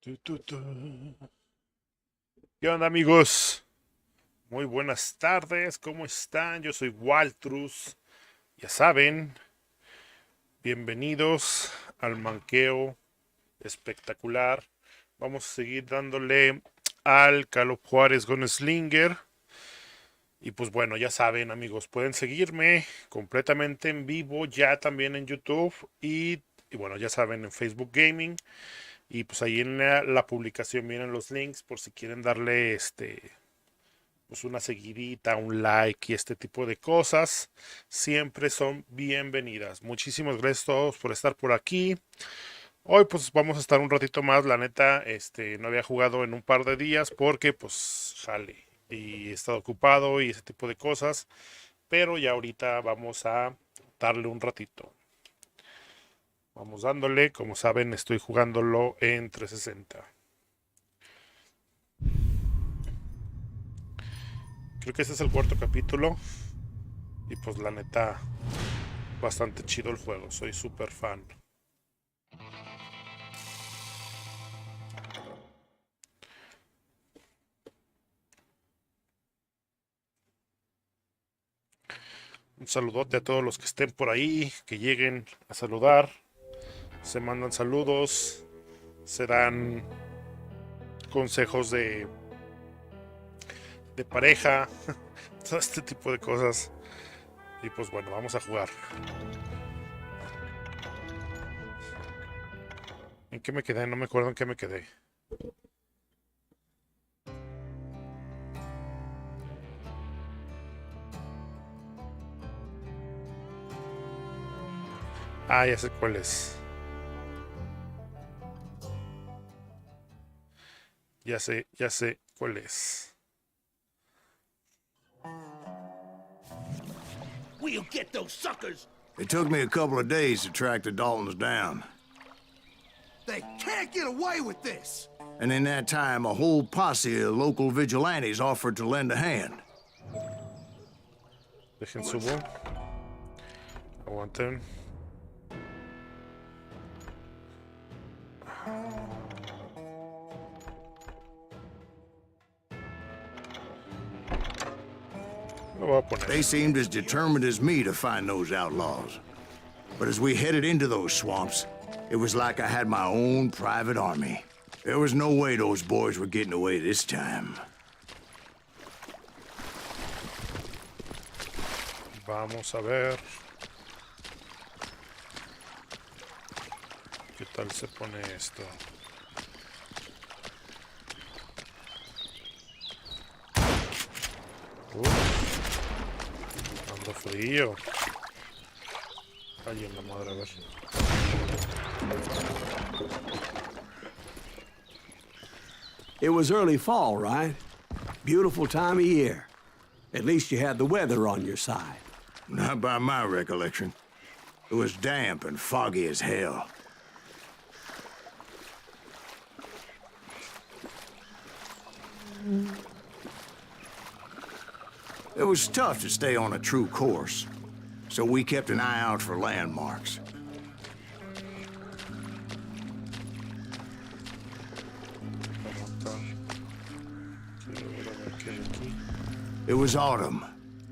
Tu. ¿Qué onda, amigos? Muy buenas tardes, ¿cómo están? Yo soy WALLTRUSS. Ya saben, bienvenidos al manqueo espectacular. Vamos a seguir dándole al JUAREZ GUNSLINGER. Y pues bueno, ya saben, amigos, pueden seguirme completamente en vivo ya también en YouTube y bueno, ya saben, en Facebook Gaming. Y pues ahí en la publicación vienen los links por si quieren darle pues una seguidita, un like y este tipo de cosas. Siempre son bienvenidas. Muchísimas gracias a todos por estar por aquí. Hoy pues vamos a estar un ratito más. La neta, no había jugado en un par de días porque pues jale. Y he estado ocupado y ese tipo de cosas. Pero ya ahorita vamos a darle un ratito. Vamos dándole. Como saben, estoy jugándolo en 360. Creo que este es el cuarto capítulo. Y pues la neta, bastante chido el juego. Soy súper fan. Un saludote a todos los que estén por ahí, que lleguen a saludar. Se mandan saludos, se dan consejos de pareja, todo este tipo de cosas. Y pues bueno, vamos a jugar. ¿En qué me quedé? No me acuerdo en qué me quedé. Ah, ya sé cuál es. Ya sé cuál es. We'll get those suckers! It took me a couple of days to track the Daltons down. They can't get away with this! And in that time, a whole posse of local vigilantes offered to lend a hand. Dejen subo. Aguanten. Lo voy a poner. They seemed as determined as me to find those outlaws. But as we headed into those swamps, it was like I had my own private army. There was no way those boys were getting away this time. Vamos a ver qué tal se pone esto. Ando frío. Ay, en la madre, a ver. It was early fall, right? Beautiful time of year. At least you had the weather on your side. Not by my recollection. It was damp and foggy as hell. It was tough to stay on a true course, so we kept an eye out for landmarks. It was autumn.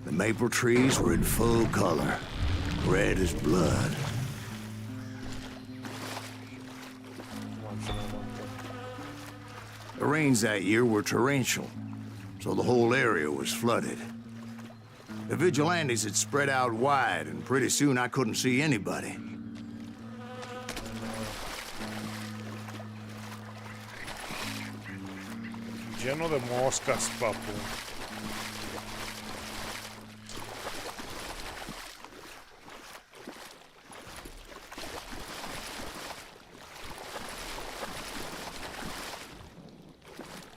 The maple trees were in full color, red as blood. The rains that year were torrential, so the whole area was flooded. The vigilantes had spread out wide, and pretty soon I couldn't see anybody. Lleno de moscas, papu.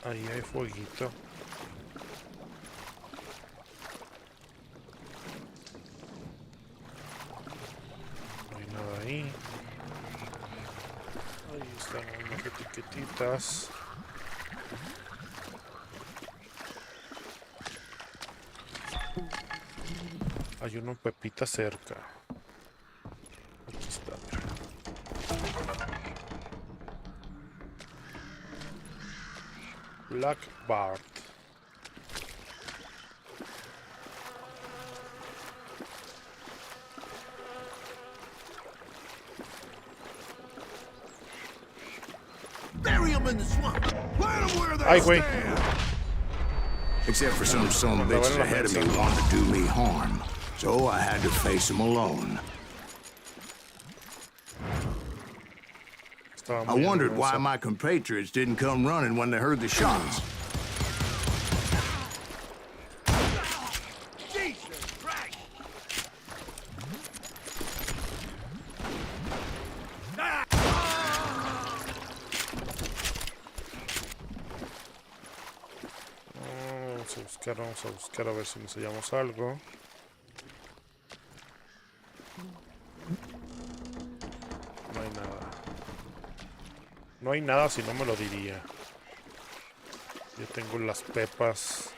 Ahí hay fueguito. No hay nada ahí. Ahí están unas etiquetitas. Hay una pepita cerca. Aquí está. Black Bart. Bury them in the swamp. Plant them where they Ay, güey. stand. Except for some son of bitches ahead of me wanting to do me harm. So I had to face them alone. I wondered why my compatriots didn't come running when they heard the shots. Jesus Christ. Vamos a buscar a ver si nos hallamos algo. No hay nada. No hay nada si no me lo diría. Yo tengo las pepas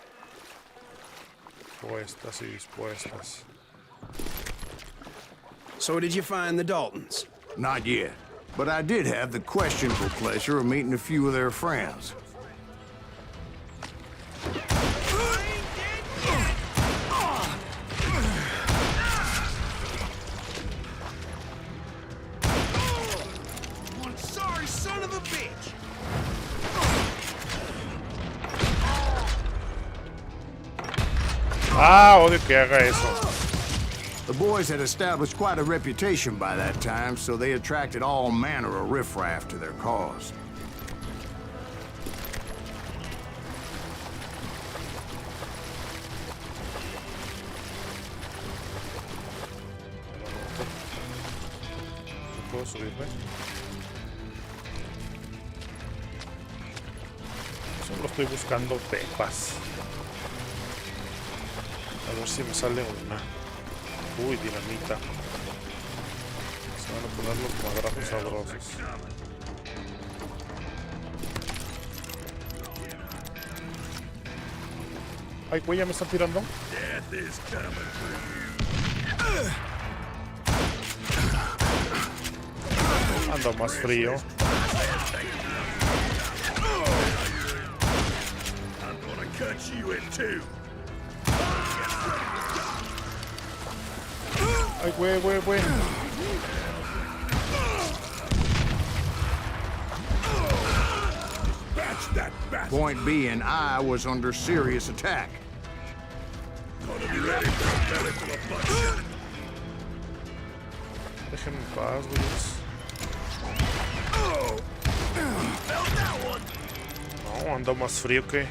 puestas y dispuestas. So did you find the Daltons? Not yet. But I did have the questionable pleasure of meeting a few of their friends. Ah, odio que haga eso. The boys had established quite a reputation by that time, so they attracted all manner of riffraff to their cause. ¿No puedo subirme? Solo estoy buscando pepas. A ver si me sale una. Uy, dinamita. Se van a poner los madrazos sabrosos. Ay, güey, ya me están tirando. Ando más frío. Ay, güey, güey, güey. Point being, I was under serious attack. Déjenme en paz, güey. No, ando más frío que...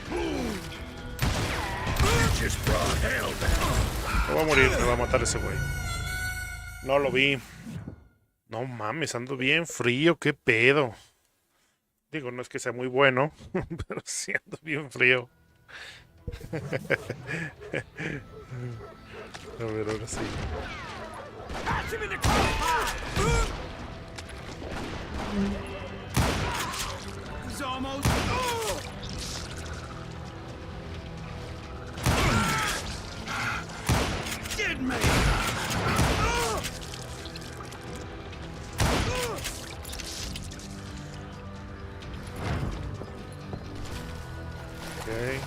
Me voy a morir, me va a matar ese güey. No lo vi. No mames, ando bien frío, qué pedo. Digo, no es que sea muy bueno, pero sí ando bien frío. A ver, ahora sí. Okay.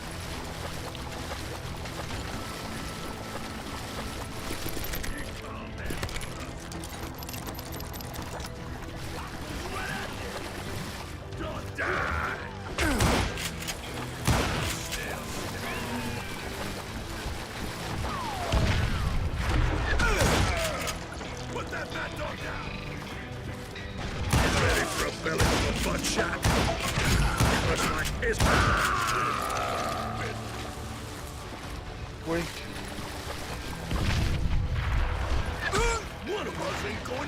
Güey.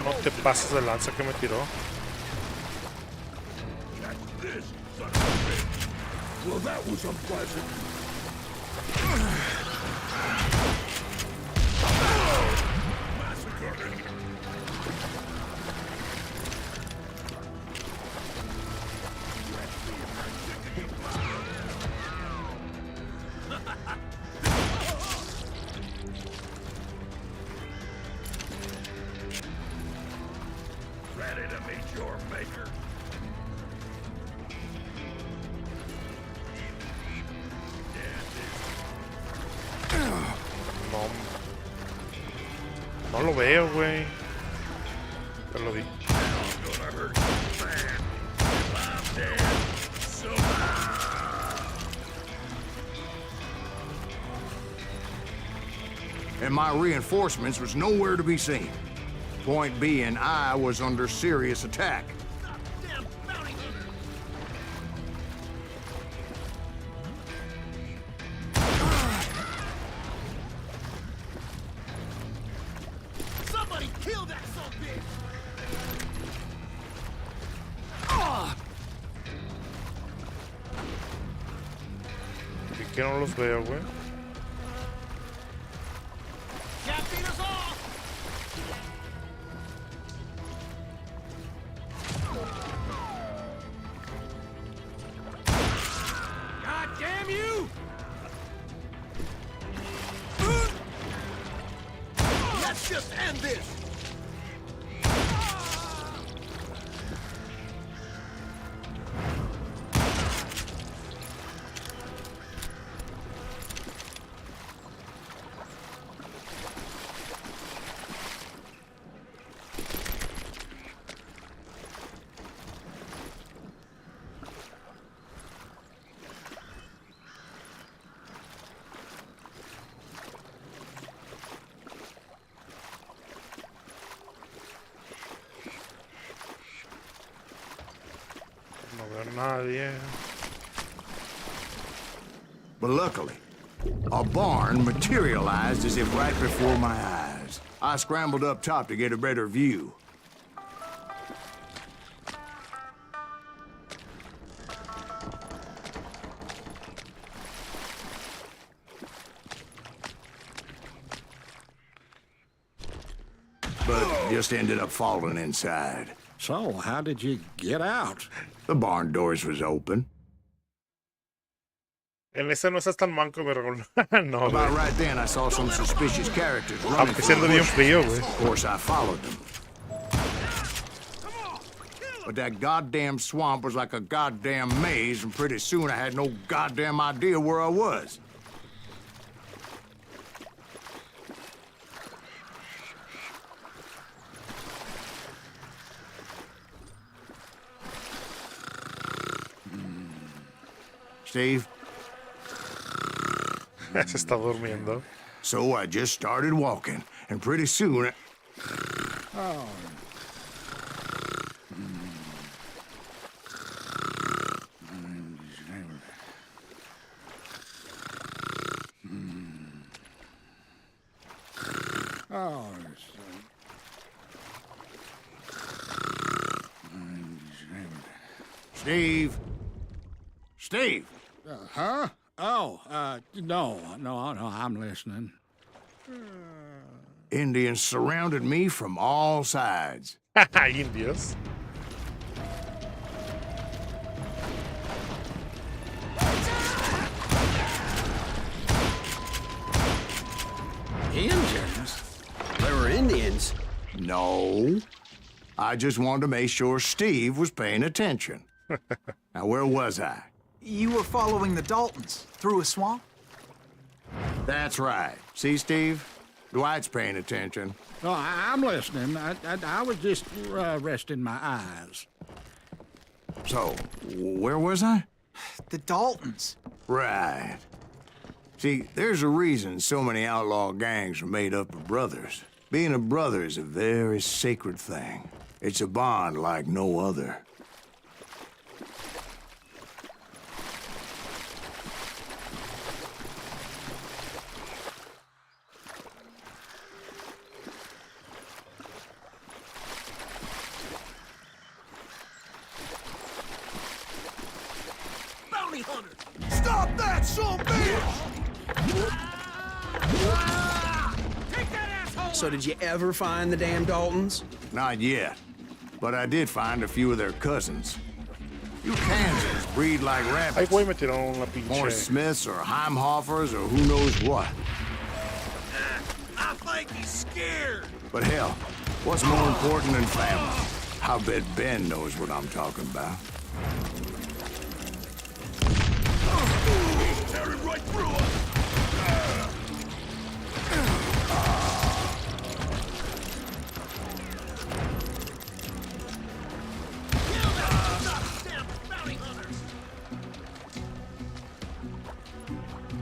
No te pases de lanza que me tiró. Well, that was unpleasant. Ready to meet your maker. No lo veo, güey. Te lo di. And my reinforcements was nowhere to be seen. Point being, I was under serious attack. Somebody kill that son of a bitch! ¿Por qué no los veo, güey? Can't beat us all! God damn you! Let's just end this! No veo a nadie. But luckily, a barn materialized as if right before my eyes. I scrambled up top to get a better view. But just ended up falling inside. So, how did you get out? The barn doors was open. En ese no estás tan manco, pero no, About güey. right then, I saw some suspicious characters running Aunque through siendo the bien bushes. frío, güey. Of course, I followed them. But that goddamn swamp was like a goddamn maze, and pretty soon I had no goddamn idea where I was. Steve? Se está durmiendo. So I just started walking, and pretty soon... Oh, Steve? Steve? huh? Oh, no, I'm listening. Indians surrounded me from all sides. Indios. Indians? There were Indians. No. I just wanted to make sure Steve was paying attention. Now, where was I? You were following the Daltons through a swamp? That's right. See, Steve? Dwight's paying attention. No, I'm listening. I was just resting my eyes. So, where was I? The Daltons. Right. See, there's a reason so many outlaw gangs are made up of brothers. Being a brother is a very sacred thing. It's a bond like no other. Bounty hunter! Stop that, son of a bitch! Take that asshole! So did you ever find the damn Daltons? Not yet. But I did find a few of their cousins. You Kansans breed like Ay, rabbits. güey, me tiraron una More pinche. Smiths or Heimhoffers or who knows what. I think he's scared! But hell, what's more important than family? I bet Ben knows what I'm talking about. Tearing right through us!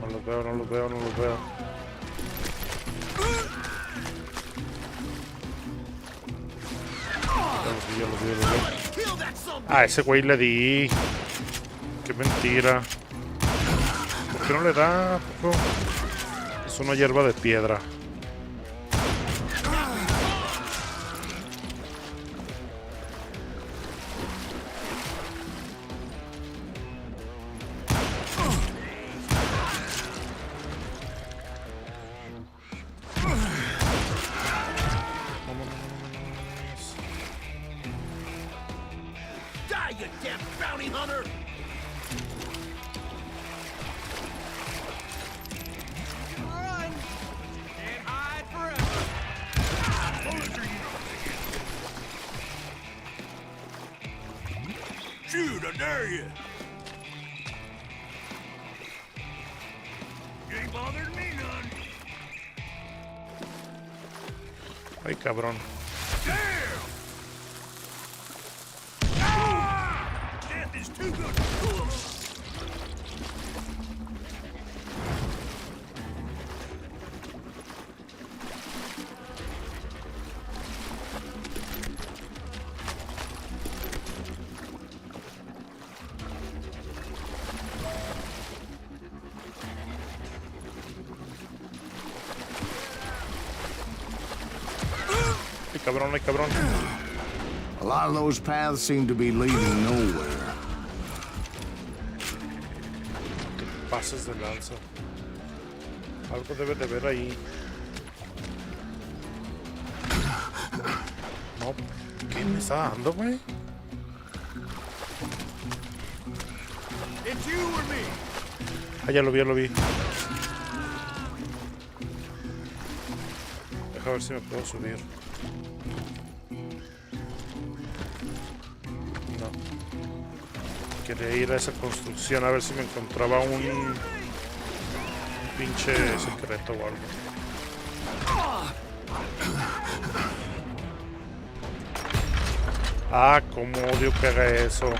No los veo, no los veo, no los veo. Ya los vi. Ah, ese güey le di. Qué mentira. ¿Por qué no le da? ¿Poco? Es una hierba de piedra. Shoot, I dare you. You ain't bothered me none. Ay, cabrón. Damn! Ah! Death is too good to pull. Cabrón, ay, cabrón. A lot of those paths seem to be leading nowhere. Te pases de lanza. Algo debe de ver ahí. No, ¿qué me está dando, güey? It's you or me. Ah, ya lo vi, ya lo vi. Deja ver si me puedo subir. No. Quería ir a esa construcción a ver si me encontraba un pinche secreto o algo. Ah, cómo odio que haga eso.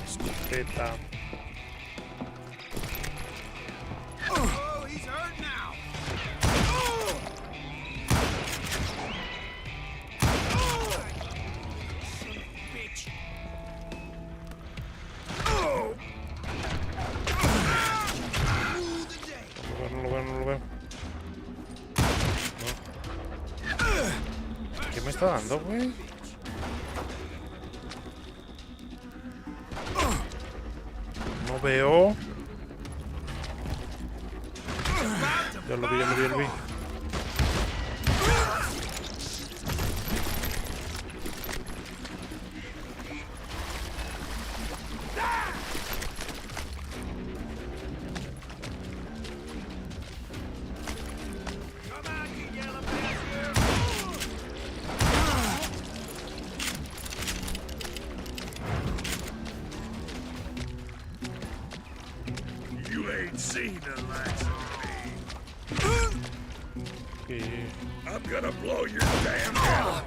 Escopeta. Oh, he's hurt now. Bitch. No lo veo, no lo veo. No. ¿Qué me está dando, güey? No veo. Ya lo vi, ya lo vi, ya lo vi. You ain't seen the likes of me. Okay. I'm gonna blow your damn head off.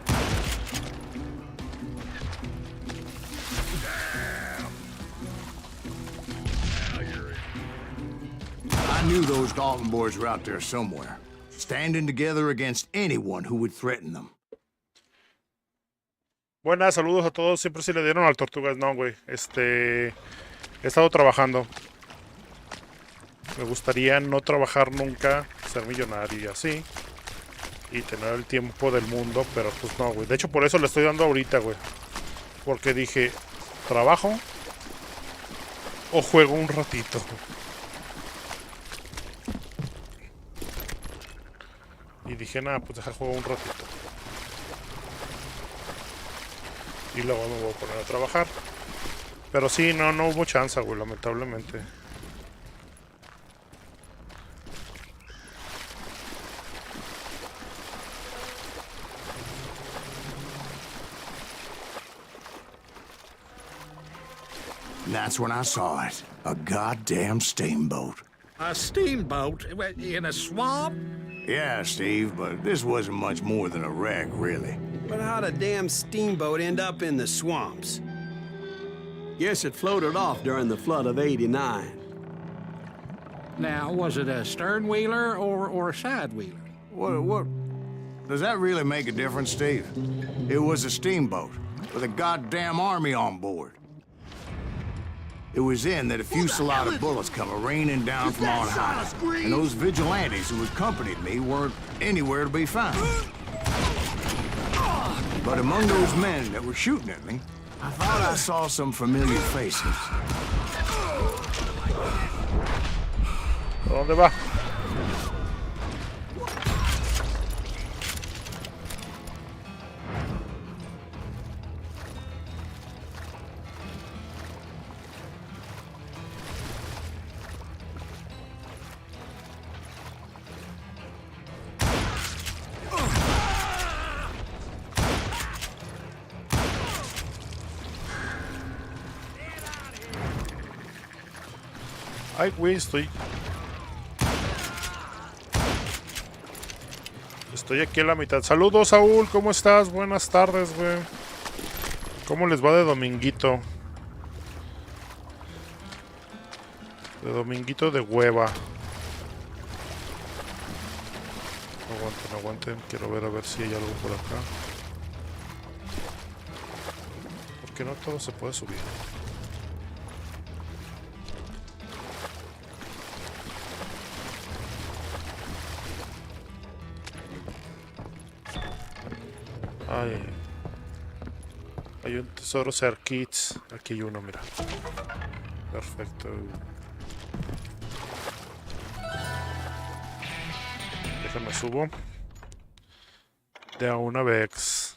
Damn. Now you're in. I knew those Dalton boys were out there somewhere, standing together against anyone who would threaten them. Buenas, saludos a todos. Siempre sí le dieron al Tortugas. No, güey. He estado trabajando. Me gustaría no trabajar nunca, ser millonario y así. Y tener el tiempo del mundo, pero pues no, güey. De hecho, por eso le estoy dando ahorita, güey. Porque dije, ¿trabajo o juego un ratito? Y dije, nada, pues deja juego un ratito. Y luego me voy a poner a trabajar. Pero sí, no hubo chance, güey, lamentablemente. And that's when I saw it. A goddamn steamboat. A steamboat in a swamp? Yeah, Steve, but this wasn't much more than a wreck, really. But how'd a damn steamboat end up in the swamps? Guess it floated off during the flood of '89. Now, was it a stern wheeler or a side wheeler? What? Does that really make a difference, Steve? It was a steamboat with a goddamn army on board. It was then that a fusillade of bullets come raining down from on high, and those vigilantes who accompanied me weren't anywhere to be found. But among those men that were shooting at me, I thought I saw some familiar faces. ¿Dónde va? Ay, güey, Estoy aquí en la mitad. Saludos, Saúl, ¿cómo estás? Buenas tardes, güey. ¿Cómo les va de dominguito? De dominguito de hueva. Aguanten, aguanten. Quiero ver a ver si hay algo por acá. Porque no todo se puede subir. Ay, hay un tesoro cerquits. Aquí hay uno, mira. Perfecto. Déjame subo. De a una vez.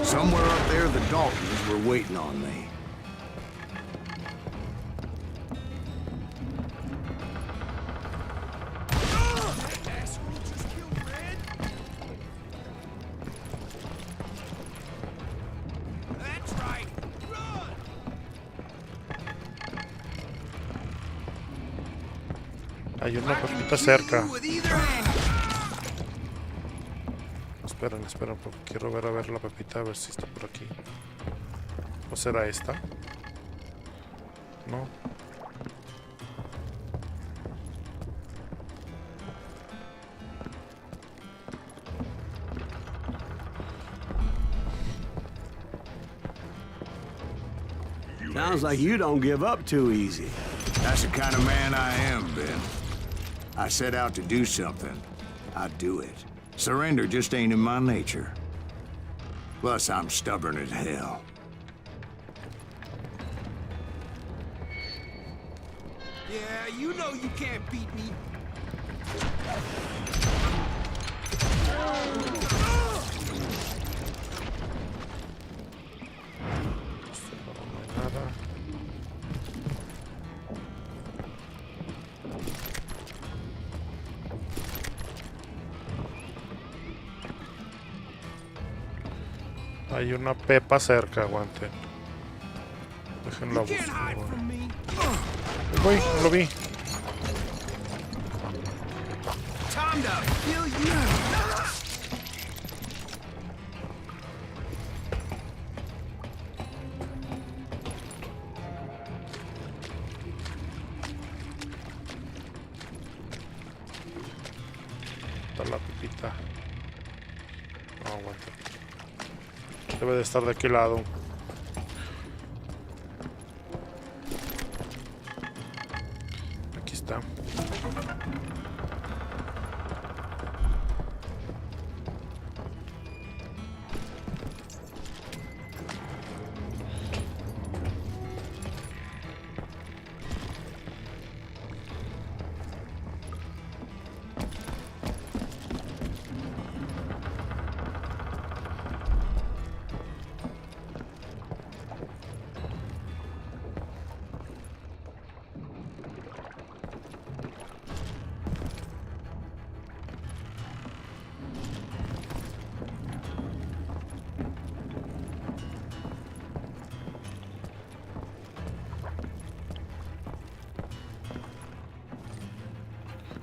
Somewhere up there, the Daltons were waiting on me. Hay una pepita cerca. Esperen, esperen, porque quiero ver a ver la pepita, a ver si está por aquí. ¿O será esta? No. Sounds like you don't give up too easy. That's the kind of man I am, Ben. I set out to do something. I do it. Surrender just ain't in my nature. Plus, I'm stubborn as hell. Yeah, you know you can't beat me. Nada. Hay una pepa cerca, aguanten. Déjenla buscar. Voy, no lo vi. Time to feel you. Está la pepita. No, aguanten. Debe de estar de aquel lado. Aquí está.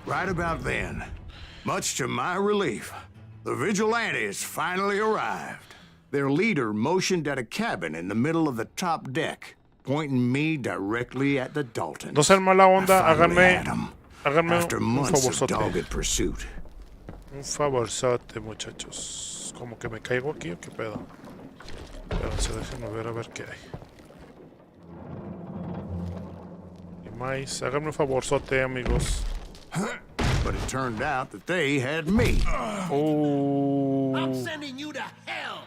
Right about then, much to my relief, the vigilantes finally arrived. Their leader motioned at a cabin in the middle of the top deck, pointing me directly at the Daltons. No sean mala onda, I finally háganme, had 'em, háganme after un months of favorzote. dogged pursuit. Un favorzote, muchachos. Como que me caigo aquí o qué pedo. Espérense, déjenme ver a ver qué hay. Y más, háganme un favorzote, amigos. But it turned out that they had me. Oh, Sending you to hell!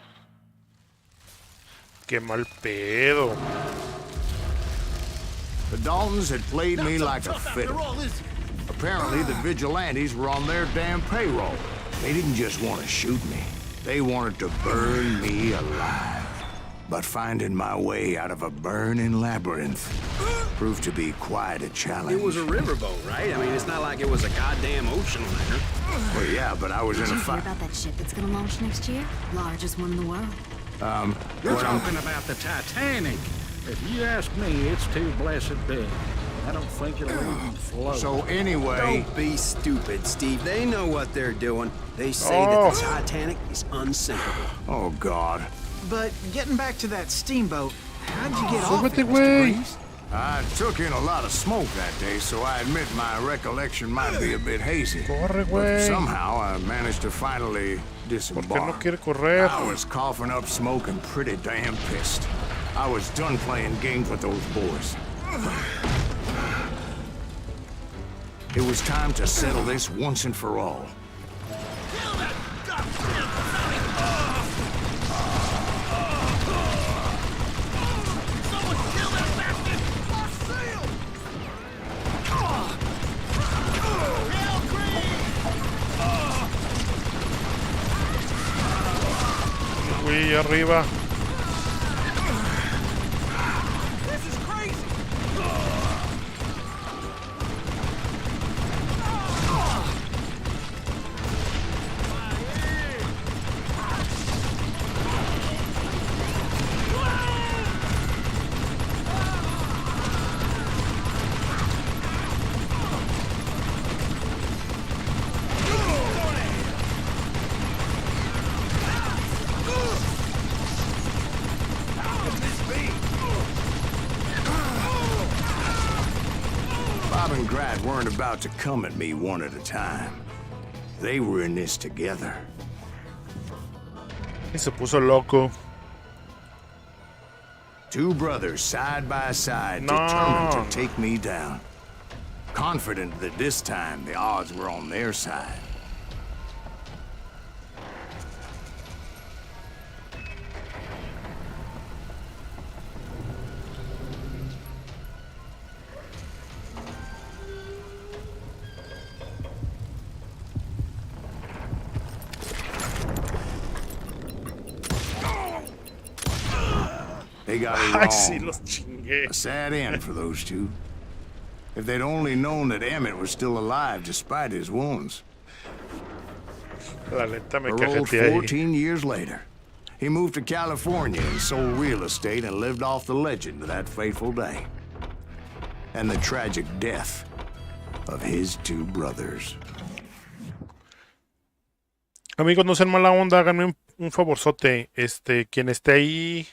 qué mal pedo. The Daltons had played me like a fiddle. Apparently, the vigilantes were on their damn payroll. They didn't just want to shoot me. They wanted to burn me alive. But finding my way out of a burning labyrinth proved to be quite a challenge. It was a riverboat, right? I mean, it's not like it was a goddamn ocean liner. Well, yeah, but I was in Did a you hear fight. about that ship that's gonna launch next year? Largest one in the world. You're What I'm- talking about the Titanic. If you ask me, it's too blessed big. I don't think it'll even float. So anyway, Don't be stupid, Steve. They know what they're doing. They say that the Titanic is unsinkable. oh God, But getting back to that steamboat, how'd you get off Súbete, it, Mr. güey. Greaves? I took in a lot of smoke that day, so I admit my recollection might be a bit hazy. Corre, But güey. somehow I managed to finally ¿Por qué no disembark. quiere correr? I was coughing up smoke and pretty damn pissed. I was done playing games with those boys. It was time to settle this once and for all. Uy, arriba. This is crazy! Bob and Grat weren't about to come at me one at a time. They were in this together. Y se puso loco. Two brothers side by side, No. determined to take me down. Confident that this time the odds were on their side. They got it Ay, sí, wrong. los chingué. A sad end for those two. If they'd only known that Emmett was still alive despite his wounds. La neta me Paroled cajeteé ahí. 14 years later. He moved to California and sold real estate and lived off the legend of that fateful day. And the tragic death of his two brothers. Amigos, no sean mala onda, háganme un favorzote. Quien esté ahí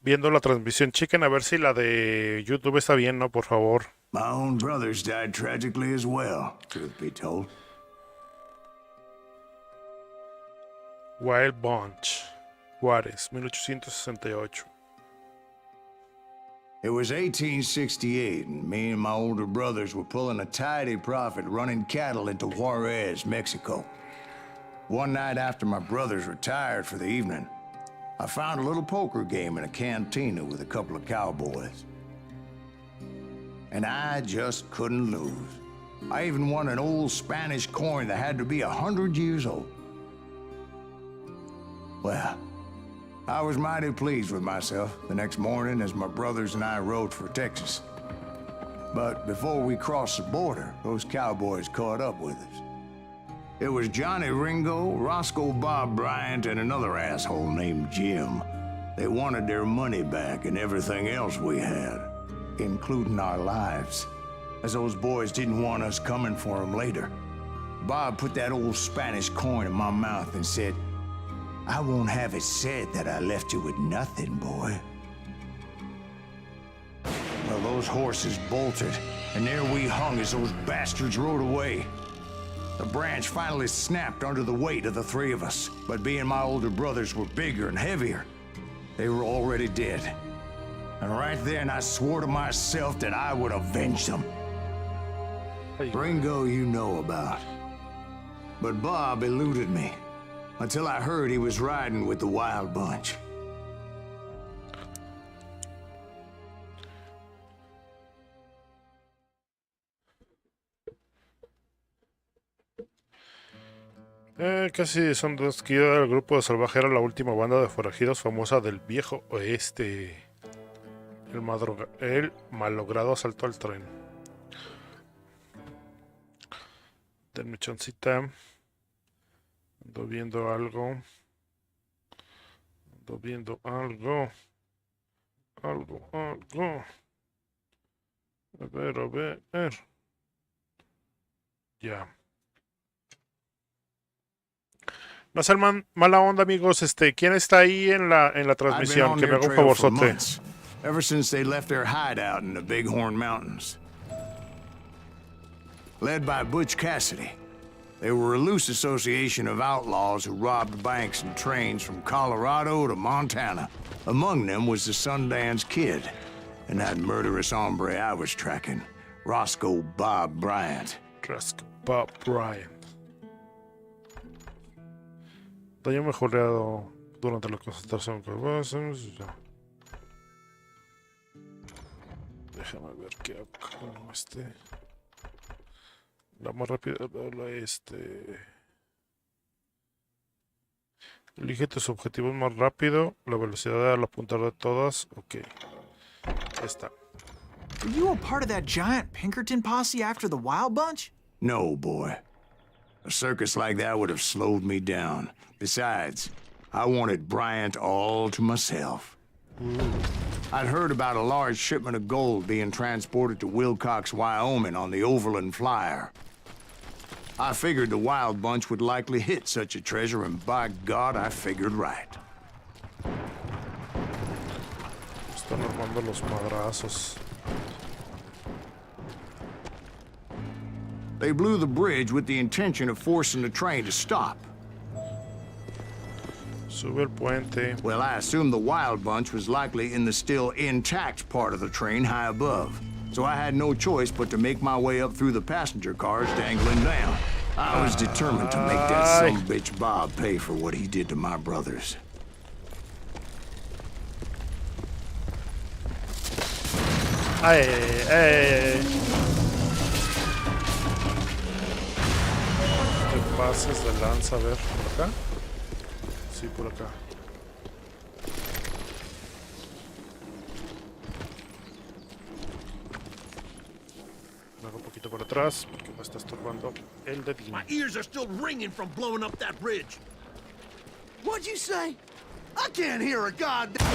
viendo la transmisión, chequen a ver si la de YouTube está bien, ¿no? Por favor. My own brothers died tragically as well, truth be told. Wild Bunch, Juárez, 1868. It was 1868, and me and my older brothers were pulling a tidy profit running cattle into Juarez, Mexico. One night after my brothers retired for the evening, I found a little poker game in a cantina with a couple of cowboys. And I just couldn't lose. I even won an old Spanish coin that had to be 100 years old. Well, I was mighty pleased with myself the next morning as my brothers and I rode for Texas. But before we crossed the border, those cowboys caught up with us. It was Johnny Ringo, Roscoe Bob Bryant, and another asshole named Jim. They wanted their money back and everything else we had, including our lives. as those boys didn't want us coming for them later. Bob put that old Spanish coin in my mouth and said, "I won't have it said that I left you with nothing, boy." Well, those horses bolted, and there we hung as those bastards rode away. The branch finally snapped under the weight of the three of us, but being my older brothers were bigger and heavier, they were already dead. And right then I swore to myself that I would avenge them. Ringo you know about. But Bob eluded me, until I heard he was riding with the Wild Bunch. Casi son dos que el grupo de Salvaje era la última banda de forajidos famosa del viejo oeste. El malogrado asalto al tren. Denme chancita. Ando viendo algo. A ver. Ya. No sean mala onda, amigos. ¿Quién está ahí en la transmisión? Que me haga un favorzote. Ever since they left their hideout in the Bighorn Mountains. Led by Butch Cassidy, they were a loose association of outlaws who robbed banks and trains from Colorado to Montana. Among them was the Sundance Kid, and that murderous hombre I was tracking, Roscoe Bob Bryant. Daño mejorado durante la concentración. Déjame ver qué hago con la más rápida. Elige tus objetivos más rápido. La velocidad al apuntar de todas. Ok. Esta. Were you a part of that giant Pinkerton posse after the Wild Bunch? No, boy. A circus like that would have slowed me down. Besides, I wanted Bryant all to myself. I'd heard about a large shipment of gold being transported to Wilcox, Wyoming on the Overland Flyer. I figured the Wild Bunch would likely hit such a treasure, and by God, I figured right. Están armando los madrazos. They blew the bridge with the intention of forcing the train to stop. Sube el puente. Well, I assumed the Wild Bunch was likely in the still intact part of the train high above. So I had no choice but to make my way up through the passenger cars dangling down. I was determined to make that sumbitch Bob pay for what he did to my brothers. Te pases de lanza, a ver, ¿por acá? Sí, por acá. Me hago un poquito por atrás porque me está estorbando el dedín. My ears are still ringing from blowing up that bridge. What'd you say? I can't hear a goddamn.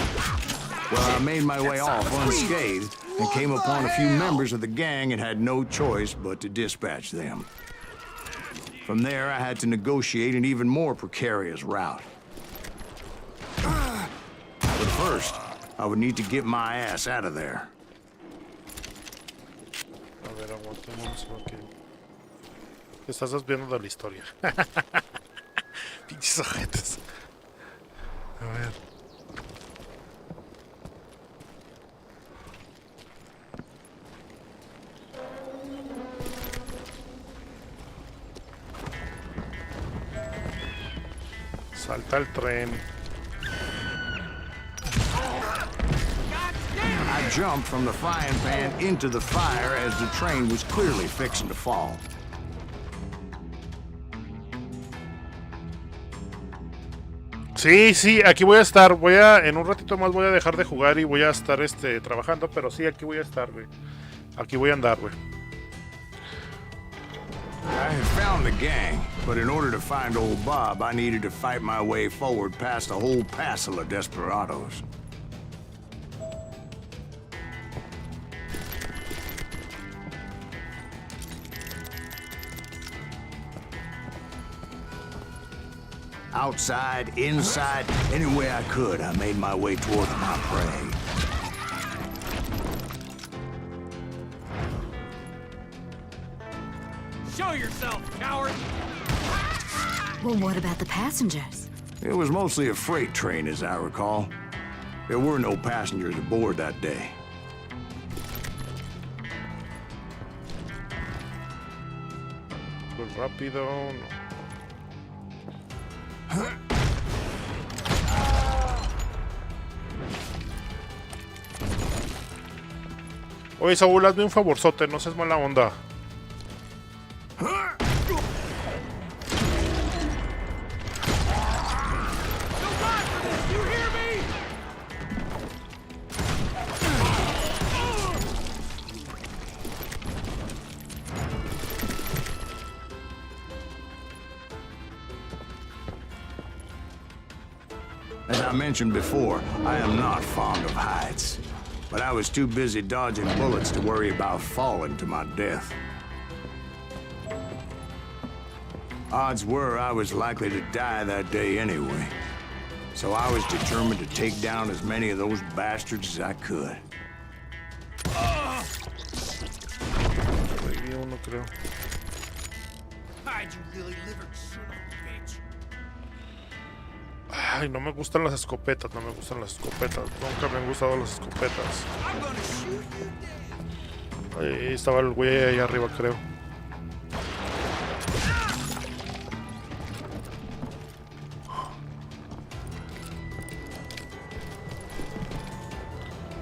Well, I made my way off unscathed and came upon a few members of the gang and had no choice but to dispatch them. From there, I had to negotiate an even more precarious route. But first, I would need to get my ass out of there. A ver, aguantemos, ok. Te estás desviando de la historia. Pinches ojetes. A ver. Salta el tren. I jumped from the frying pan into the fire as the train was clearly fixing to fall. Sí, aquí voy a estar. En un ratito más voy a dejar de jugar y voy a estar trabajando, pero sí, aquí voy a estar, güey. Aquí voy a andar, güey. I had found the gang, but in order to find old Bob, I needed to fight my way forward past a whole passel of desperados. Outside, inside, any way I could, I made my way towards my prey. Show yourself, coward! Well, what about the passengers? It was mostly a freight train, as I recall. There were no passengers aboard that day. Pues rápido, no. Oye, Saúl, hazme un favorzote, no seas mala onda. As I mentioned before, I am not fond of heights. But I was too busy dodging bullets to worry about falling to my death. Odds were I was likely to die that day anyway. So I was determined to take down as many of those bastards as I could. No creo. Hide, you lily-livered son of a bitch. Ay, no me gustan las escopetas, no me gustan las escopetas. Nunca me han gustado las escopetas. I'm gonna shoot you dead. Ahí estaba el güey ahí arriba, creo.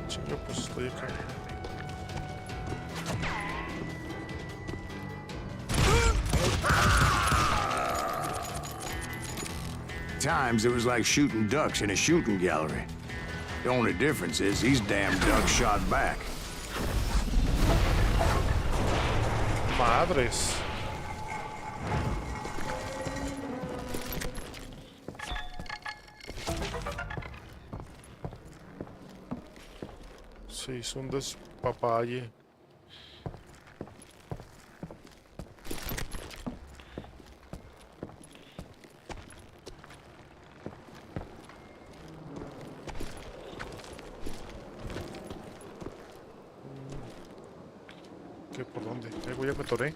Chingo, pues estoy acá. Times it was like shooting ducks in a shooting gallery. The only difference is these damn ducks shot back. Madres. Se hizo un despapalle. ¿Qué? ¿Por dónde? Ya me atoré.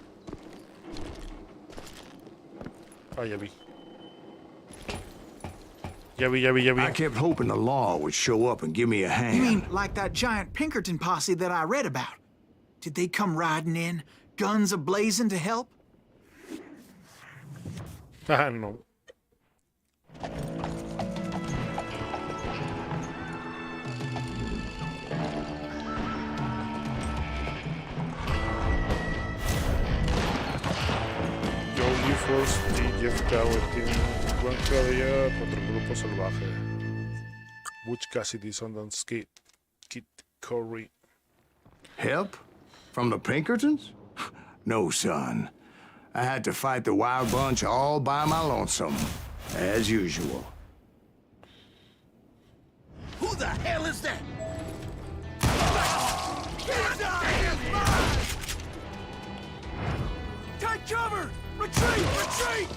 Ah, ya vi. Ya vi. I kept hoping the law would show up and give me a hand. You mean like that giant Pinkerton posse that I read about? Did they come riding in, guns a-blazing to help? Ah, no. Force y Jeff Tower tienen un buen cabello contra el grupo salvaje. Butch Cassidy, Sundance Kid Curry. Help? From the Pinkertons? No, son. I had to fight the Wild Bunch all by my lonesome, as usual. Who the hell is that? Get down here! Take cover! Retreat! Retreat!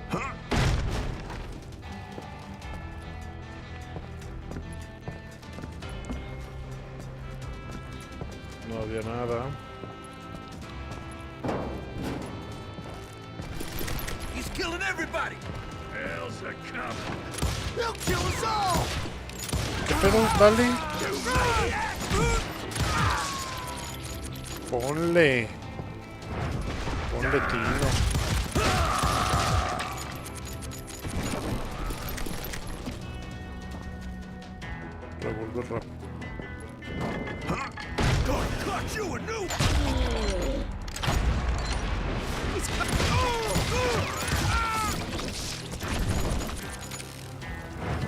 Huh? No había nada. He's killing everybody! Hell's a coming. He'll kill us all! ¿Qué pedo? Dale. Ponle tino. Revolver rápido. Caught you a new.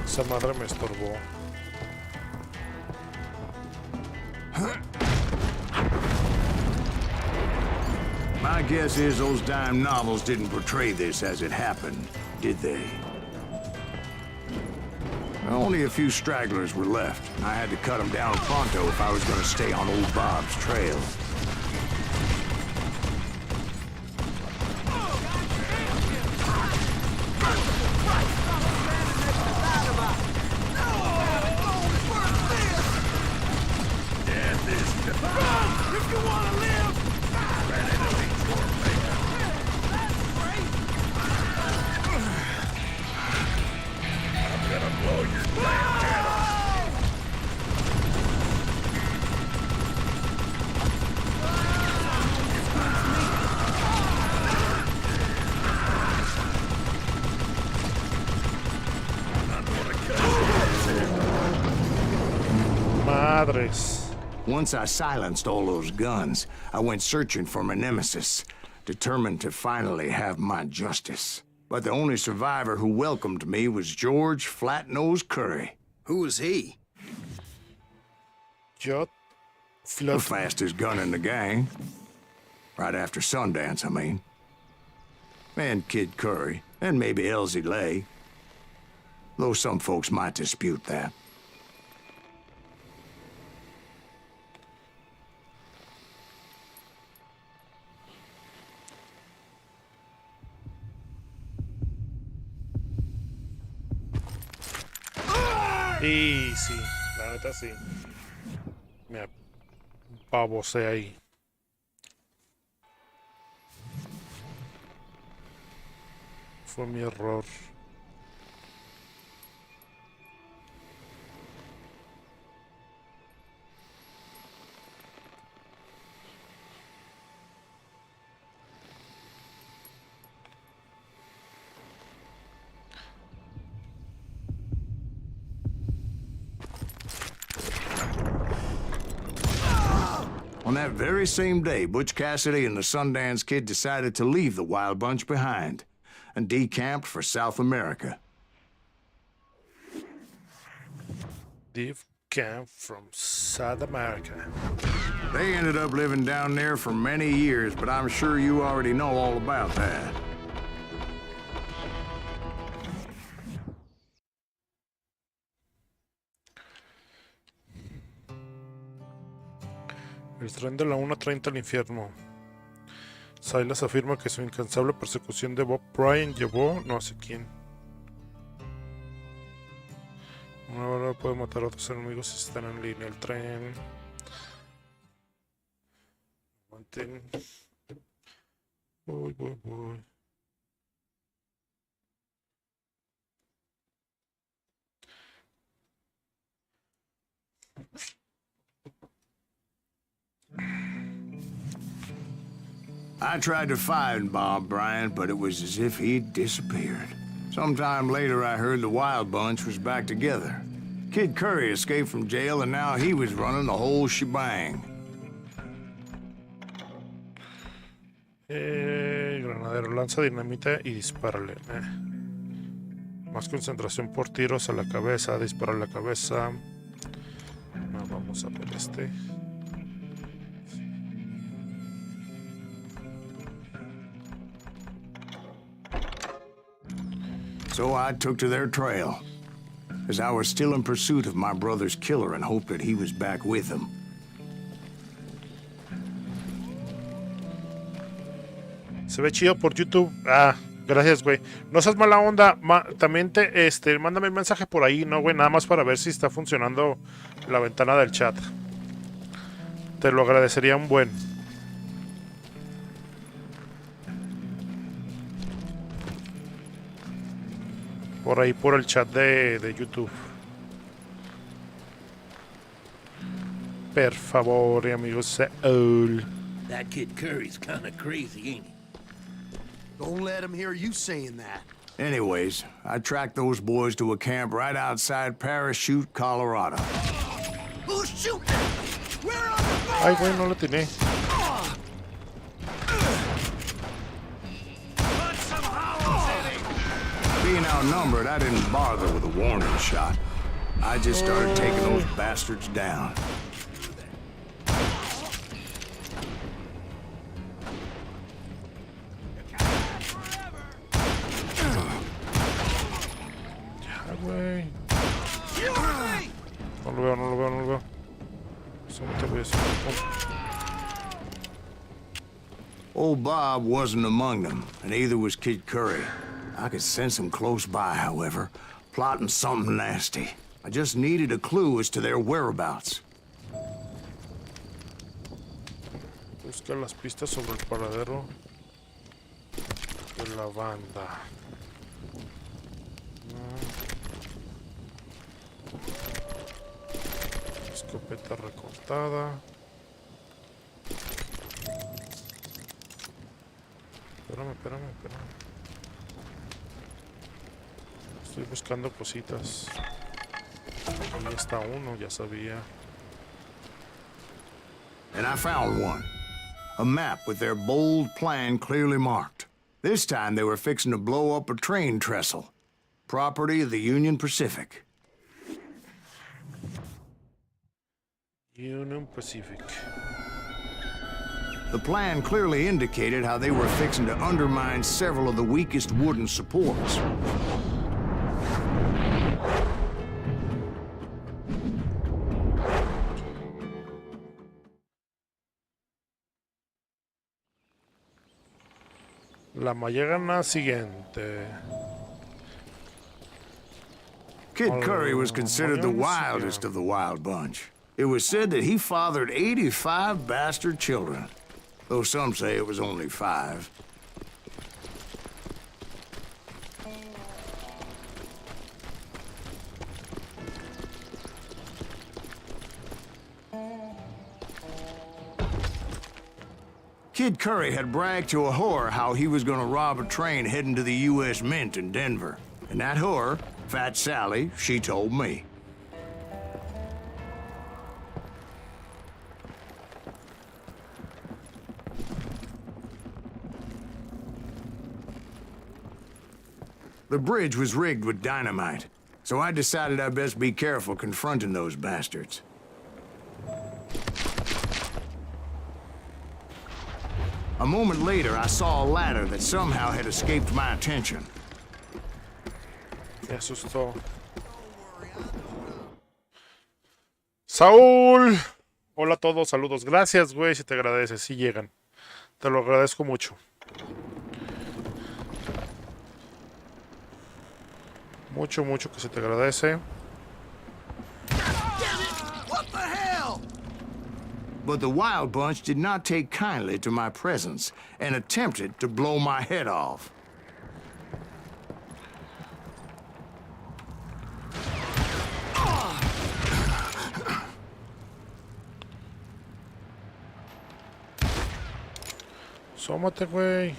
Esa madre me estorbó. My guess is those dime novels didn't portray this as it happened, did they? Only a few stragglers were left. I had to cut them down pronto if I was going to stay on old Bob's trail. Madres. Once I silenced all those guns, I went searching for my nemesis, determined to finally have my justice. But the only survivor who welcomed me was George Flat-Nose Curry. Who was he? Yo. The fastest gun in the gang. Right after Sundance, I mean. And Kid Curry, and maybe Elsie Lay. Though some folks might dispute that. Y sí, la neta sí. Me babosé ahí. Fue mi error. On that very same day, Butch Cassidy and the Sundance Kid decided to leave the Wild Bunch behind and decamped for South America. Decamp from South America. They ended up living down there for many years, but I'm sure you already know all about that. El tren de la 1:30 al infierno. Silas afirma que su incansable persecución de Bob Bryan llevó no sé quién. Una bala puede matar a otros enemigos si están en línea. El tren. Mantén. Voy. I tried to find Bob Bryant, but it was as if he'd disappeared. Sometime later, I heard the Wild Bunch was back together. Kid Curry escaped from jail, and now he was running the whole shebang. Granadero, lanza dinamita y dispárale. Más concentración por tiros a la cabeza, disparar a la cabeza. No, vamos a ver este. So I took to their trail, as I was still in pursuit of my brother's killer and hoped that he was back with him. Se ve chido por YouTube. Ah, gracias, güey. No seas mala onda. También mándame el mensaje por ahí, ¿no, güey? Nada más para ver si está funcionando la ventana del chat. Te lo agradecería un buen. Por ahí, por el chat de YouTube. Per favore, amigos. Saul. That Kid Curry's kind of crazy, ain't he? Don't let him hear you saying that. Anyways, I tracked those boys to a camp right outside Parachute, Colorado. Who's shooting? Where are the Ay, güey, no lo tiene. Being outnumbered, I didn't bother with a warning shot. I just started taking those bastards down. Ya, güey. No lo veo. Eso no te voy a decir. Old Bob wasn't among them, and neither was Kid Curry. I could sense him close by, however, plotting something nasty. I just needed a clue as to their whereabouts. Busca las pistas sobre el paradero de la banda. Escopeta recortada. Espérame. Estoy buscando cositas. Ahí está uno, ya sabía. And I found one. A map with their bold plan clearly marked. This time they were fixing to blow up a train trestle. Property of the Union Pacific. Union Pacific. The plan clearly indicated how they were fixing to undermine several of the weakest wooden supports. La mañana siguiente. Kid Curry was considered the wildest of the wild bunch. It was said that he fathered 85 bastard children, though some say it was only 5. Kid Curry had bragged to a whore how he was gonna rob a train heading to the U.S. Mint in Denver. And that whore, Fat Sally, she told me. The bridge was rigged with dynamite, so I decided I'd best be careful confronting those bastards. A moment later, I saw a ladder that somehow had escaped my attention. Me asustó. Saúl. Hola a todos, saludos. Gracias, güey, si te agradeces, si llegan. Te lo agradezco mucho. Mucho que se te agradece. But the Wild Bunch did not take kindly to my presence and attempted to blow my head off. Sómate, güey.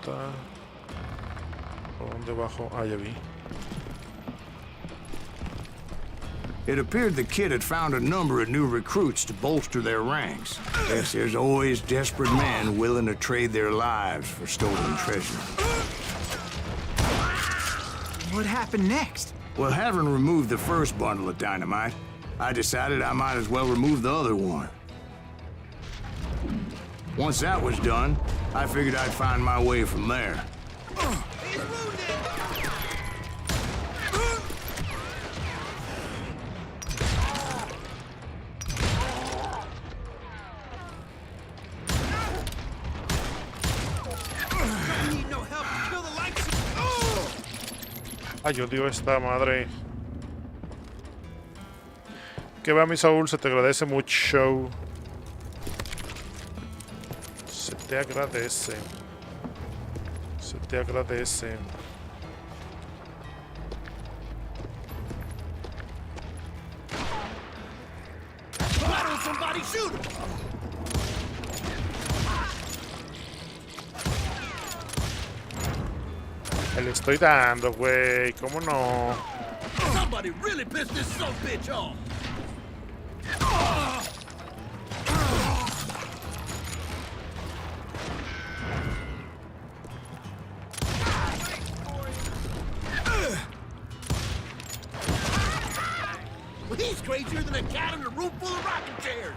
Aguanta. ¿Por dónde bajo? Ah, ya vi. It appeared the kid had found a number of new recruits to bolster their ranks. Yes, there's always desperate men willing to trade their lives for stolen treasure. What happened next? Well, having removed the first bundle of dynamite, I decided I might as well remove the other one. Once that was done, I figured I'd find my way from there. Ay, odio esta madre. Que va, mi Saúl, se te agradece mucho. Se te agradece. Se te agradece. Why don't somebody shoot him? Le estoy dando, güey. ¿Cómo no? Somebody really pissed this son of a bitch off. Well, he's crazier than a cat in a room full of rocking chairs.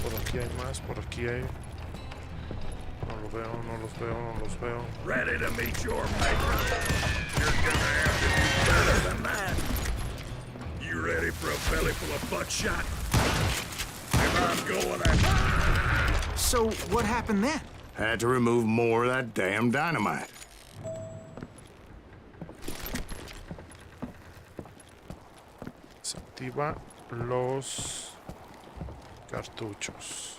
Por aquí hay más, por aquí hay. No lo veo, no los veo, no los veo. Ready to meet your maker. You're gonna have to for a belly full of buckshot? If I'm going at... So what happened then? Had to remove more of that damn dynamite. Se activa los cartuchos.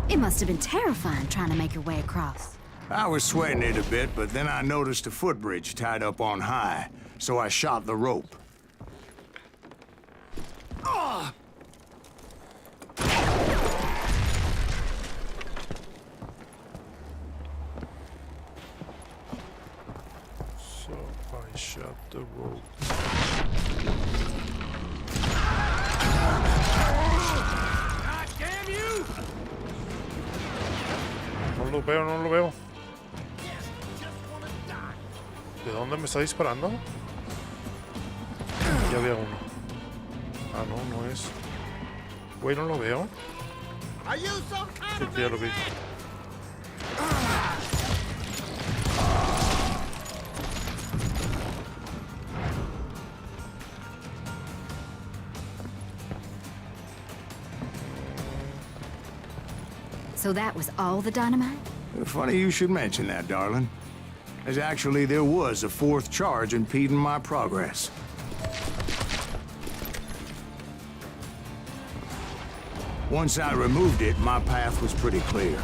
It must have been terrifying trying to make your way across. I was sweating it a bit, but then I noticed a footbridge tied up on high, so I shot the rope. So I shot the rope. God damn you! No lo veo, no lo veo. ¿De dónde me está disparando? Ya había uno. Ah, no, no es. Güey, no lo veo. Creo que ya lo vi. So that was all the dynamite? Funny you should mention that, darling. As actually, there was a fourth charge impeding my progress. Once I removed it, my path was pretty clear. You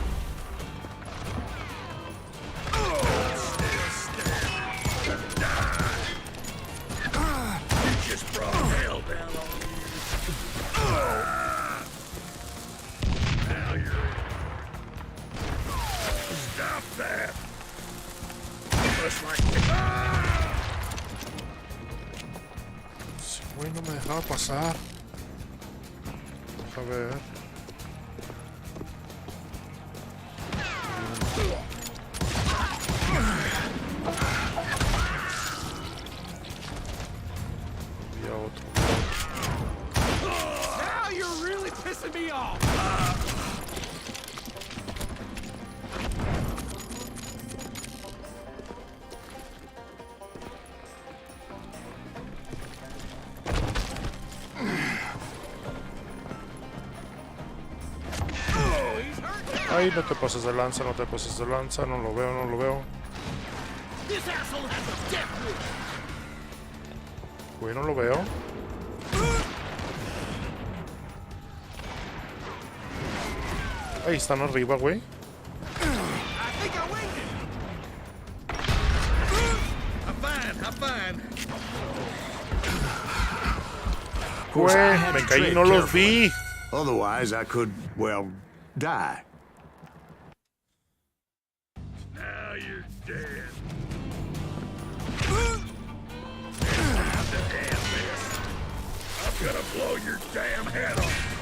just brought hell down on you. Now you're... Stop that! Just like... Ese güey no me dejaba pasar. A ver. Había otro. Now you're really pissing me off! Ay, no te pases de lanza, no te pases de lanza, no lo veo, no lo veo. This asshole has a death wish! Güey, no lo veo. Ahí están arriba, güey. I think I winged it! I'm fine. Of course, I Güey, had me to caí y tread no los carefully. vi. Otherwise, I could, well, die. Now you're dead. I'm gonna blow your damn head off.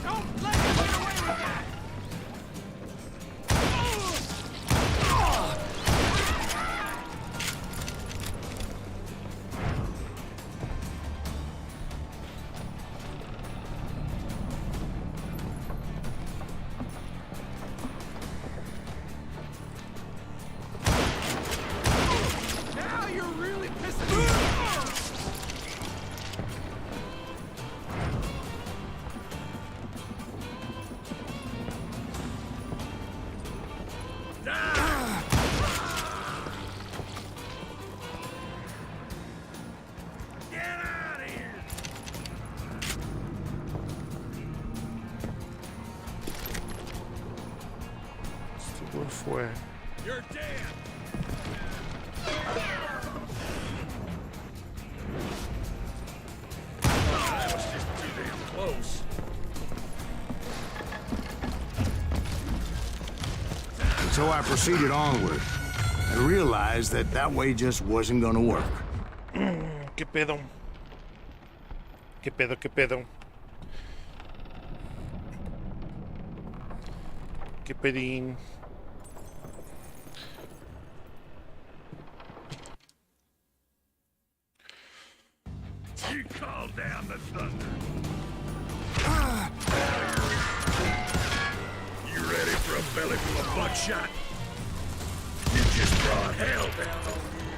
Don't let me get away with that! Now you're really pissing me off! Get out of here! Este güey fue. You're dead! That was just too damn close. And so I proceeded onward and realized that that way just wasn't gonna work. ¿Qué pedo? ¿Qué pedo? ¿Qué pedo? ¿Qué pedín? You call down the thunder. You ready for a belly full of buckshot? You just brought hell down on you.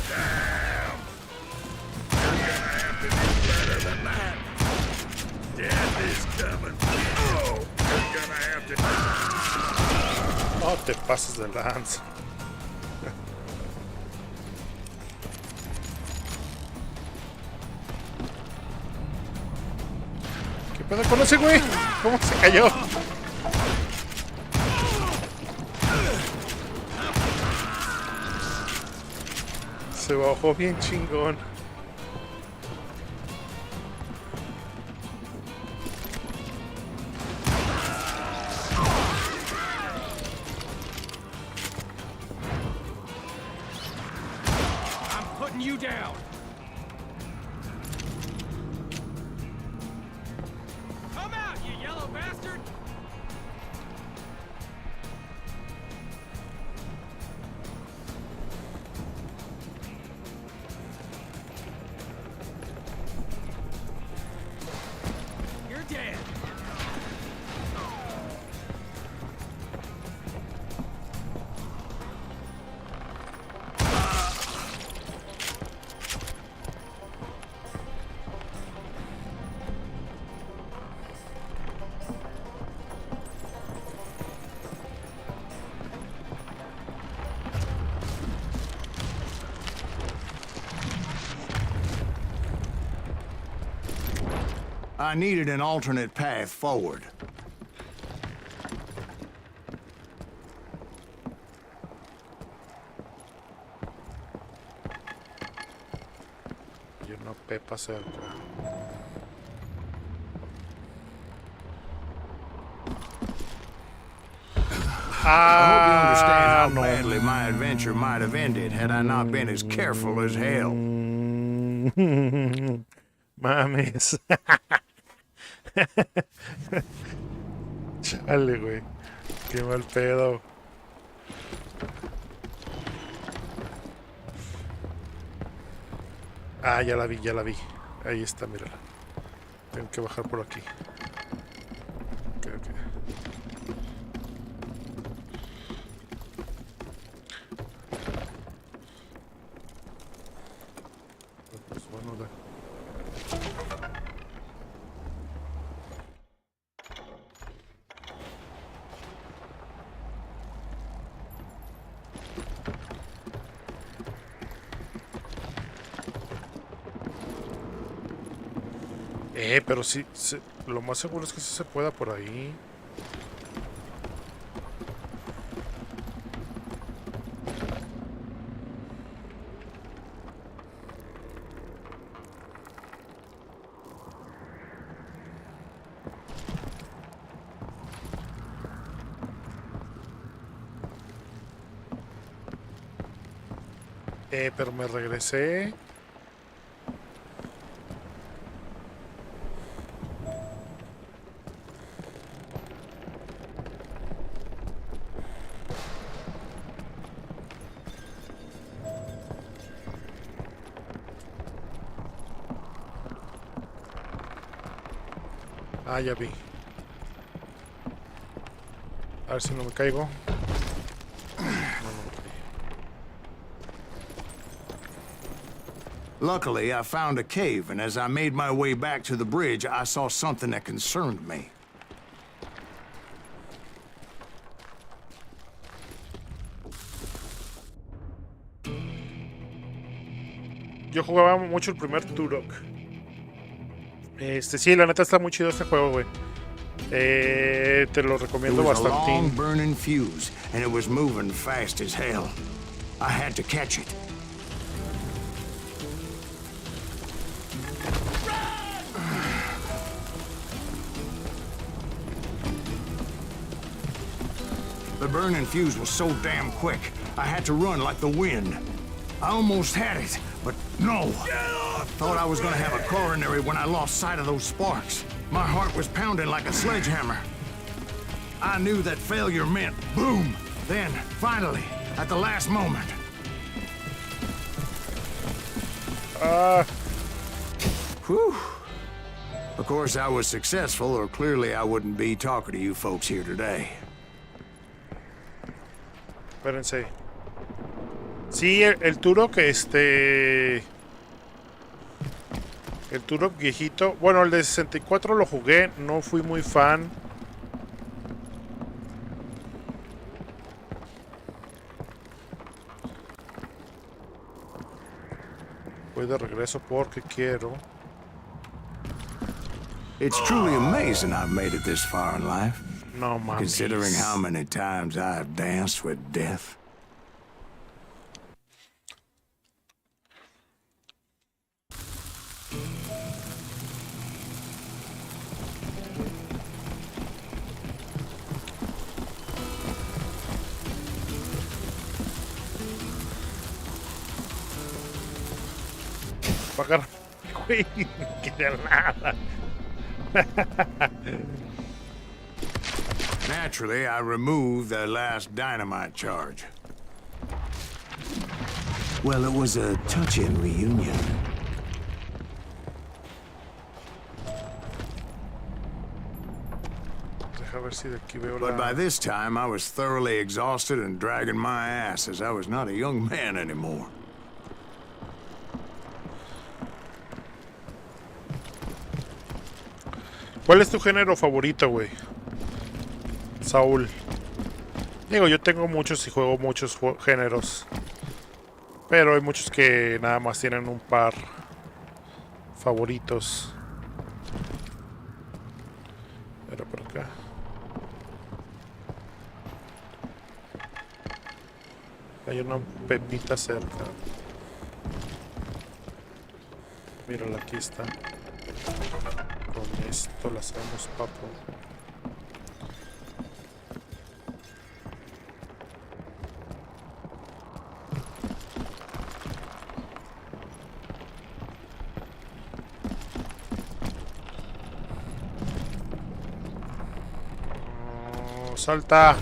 Damn! You're gonna have to do better than that. Death is coming. Oh, you're gonna have to. No te pases de lanza. ¿Qué pedo con ese güey? ¿Cómo se cayó? Se bajó bien chingón. You down. Come out, you yellow bastard. You're dead. I needed an alternate path forward. Y una pepa cerca. I hope you understand how badly my adventure might have ended had I not been as careful as hell. Mames. Chale, güey. Qué mal pedo. Ah, ya la vi, ya la vi. Ahí está, mírala. Tengo que bajar por aquí. Ok. Pues bueno, pero sí, lo más seguro es que sí se pueda por ahí. Pero me regresé. Ah, ya vi. A ver si no me caigo. Luckily, I found a cave, and as I made my way back to the bridge, I saw something that concerned me. Yo jugaba mucho el primer Turok. Sí, la neta está muy chido este juego, güey. Te lo recomiendo bastante. It was a long burning fuse, and it was moving fast as hell. I had to catch it. The burning fuse was so damn quick, I had to run like the wind. I almost had it, but no. Thought I was gonna have a coronary when I lost sight of those sparks. My heart was pounding like a sledgehammer. I knew that failure meant boom. Then, finally, at the last moment. Ah. Whew. Of course, I was successful, or clearly I wouldn't be talking to you folks here today. Espérense. Sí, el Turok, el Turok viejito. Bueno, el de 64 lo jugué, no fui muy fan. Voy de regreso porque quiero. It's truly amazing I've made it this far in life. No mames. Considering how many times I've danced with death. Pagar. Güey, no queda nada. Naturally, I removed the last dynamite charge. Well, it was a touching reunion. Deja ver si de aquí veo But by this time, I was thoroughly exhausted and dragging my ass as I was not a young man anymore. ¿Cuál es tu género favorito, güey? Saúl. Digo, yo tengo muchos y juego muchos géneros. Pero hay muchos que nada más tienen un par favoritos. Era por acá. Hay una pepita cerca. Mírala, aquí está. Con esto la hacemos, papo. Oh, salta.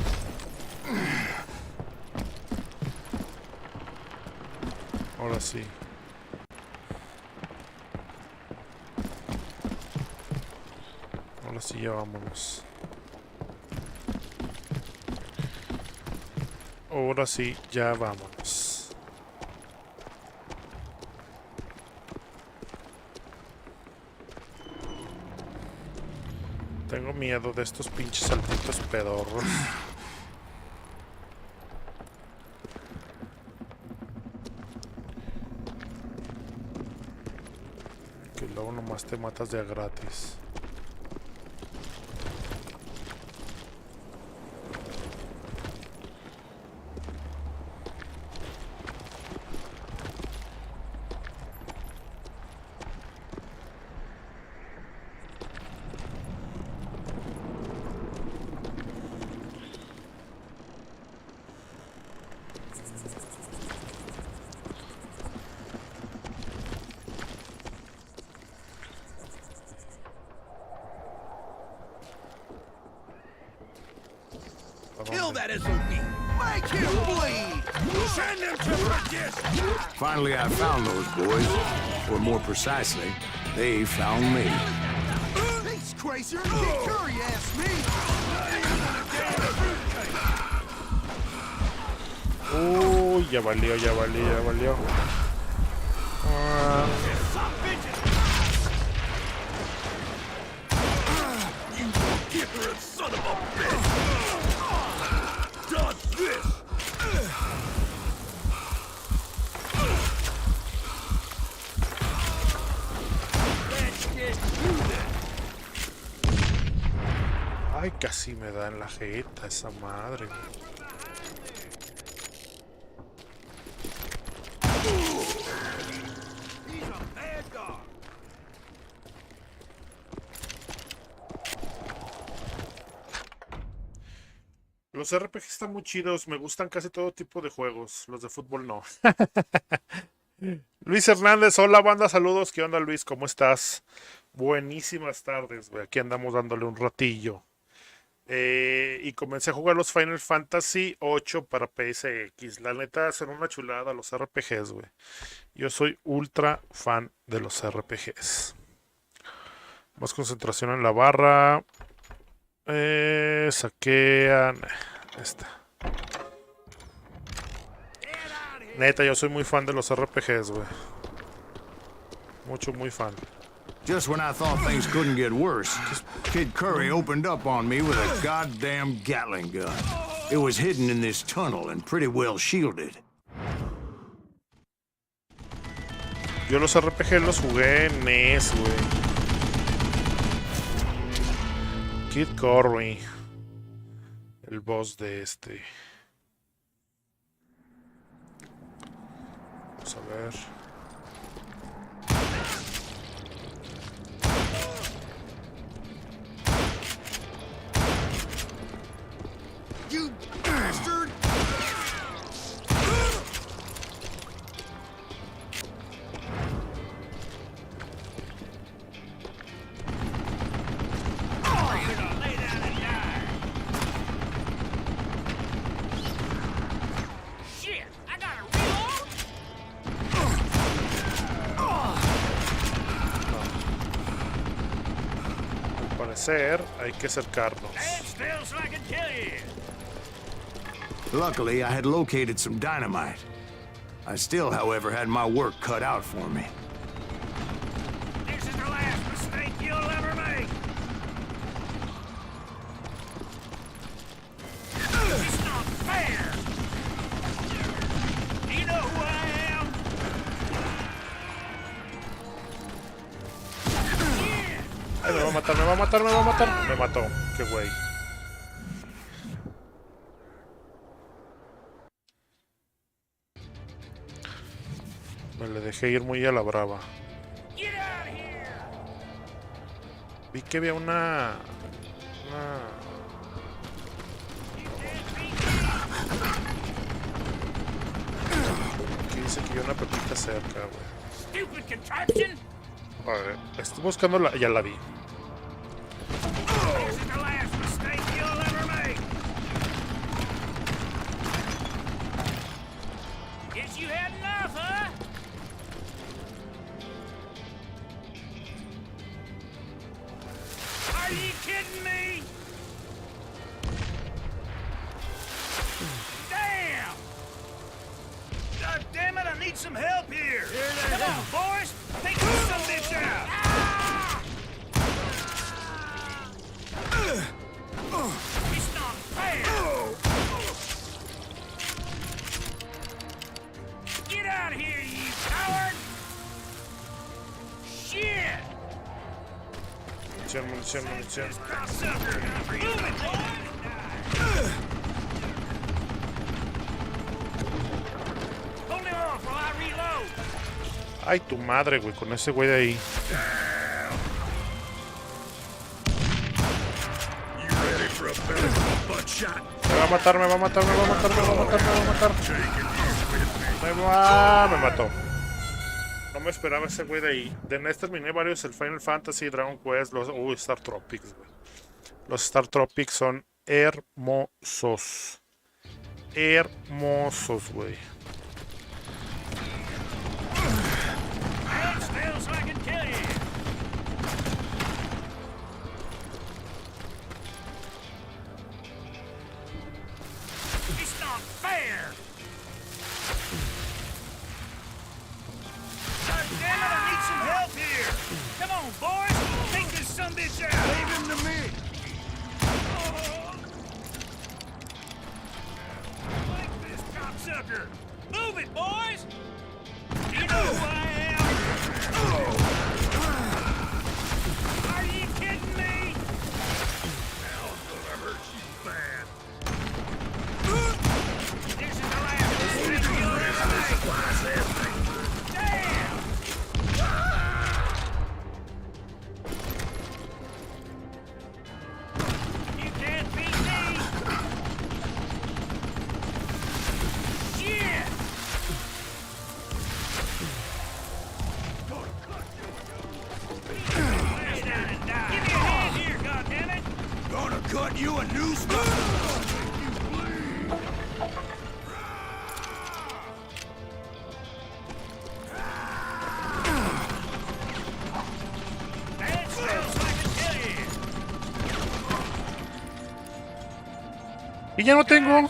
Ahora sí. Ahora sí, ya vámonos. Ahora sí, ya vámonos. Tengo miedo de estos pinches saltitos pedorros. Que luego nomás te matas de a gratis. Kill that SOB! Make him bleed! Send him to perdition! Finally, I found those boys. Or more precisely, they found me. He's crazier than Dick Curry asked me! Ya valió, ya valió, ya valió. Son of a bitch! Dodge this! Let's get through this! Ay, casi me da en la jeta esa madre. He's a bad dog! Los RPG están muy chidos, me gustan casi todo tipo de juegos, los de fútbol no. Luis Hernández, hola banda, saludos, ¿qué onda Luis? ¿Cómo estás? Buenísimas tardes, güey. Aquí andamos dándole un ratillo Y comencé a jugar los Final Fantasy 8 para PSX. La neta son una chulada los RPGs, güey. Yo soy ultra fan de los RPGs. Más concentración en la barra. Saquean. Esta. Neta, yo soy muy fan de los RPGs, güey. Mucho, muy fan. Just when I thought things couldn't get worse, Kid Curry opened up on me with a goddamn Gatling gun. It was hidden in this tunnel and pretty well shielded. Yo los RPG los jugué en NES, güey. Kid Curry. El boss de este. Vamos a ver. You bastard! Al parecer hay que acercarnos. Luckily, I had located some dynamite. I still, however, had my work cut out for me. This is the last mistake you'll ever make. It's not fair. Do you know who I am? Ay, me va a matar, me va a matar, me va a matar. Me mató, qué güey. Me le dejé ir muy a la brava. Vi que había una... Aquí dice que había una pepita cerca, güey. A ver, estoy buscando la... Ya la vi. This is the last mistake you'll ever make. Guess you had enough, huh? Are you kidding me? Damn! God damn it, I need some help here! Come on, boys! Take this some bitch out! It's not fair! Get out of here, you coward! Shit! Munición, munición, munición. Cocksucker! Move it, boy! Hold him off while I reload! Ay, tu madre, güey, con ese güey de ahí. You ready for a belly butt shot? Me va a matar, me va a matar, me va a matar, me va a matar, me va a matar. Me mató. No me esperaba ese güey de ahí. De NES terminé varios, el Final Fantasy, Dragon Quest, los Star Tropics, güey. Los Star Tropics son hermosos. Hermosos, güey. Stand still so I can kill you! It's not fair! God damn it, I need some help here! Come on, boys! Take this sumbitch out! Leave him to me! Like this cocksucker! Move it, boys! Do you know who I am? Are you kidding me? Hell's gonna hurt you bad. This is the last mistake you'll ever make. Damn! You can't beat me. Shit! Y ya no tengo.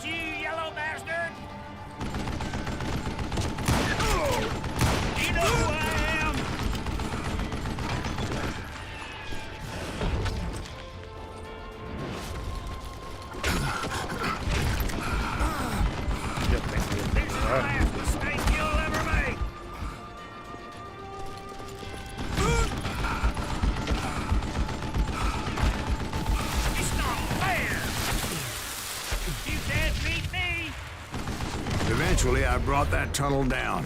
Eventually, I brought that tunnel down.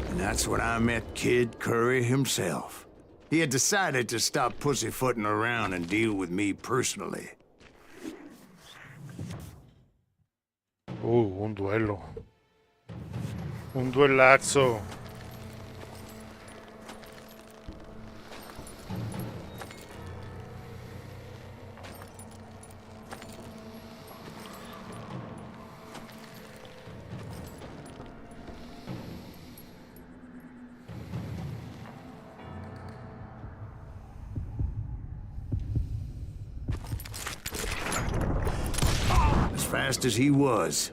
And that's when I met Kid Curry himself. He had decided to stop pussyfooting around and deal with me personally. Un duelo. Un duelazo. Fast as he was,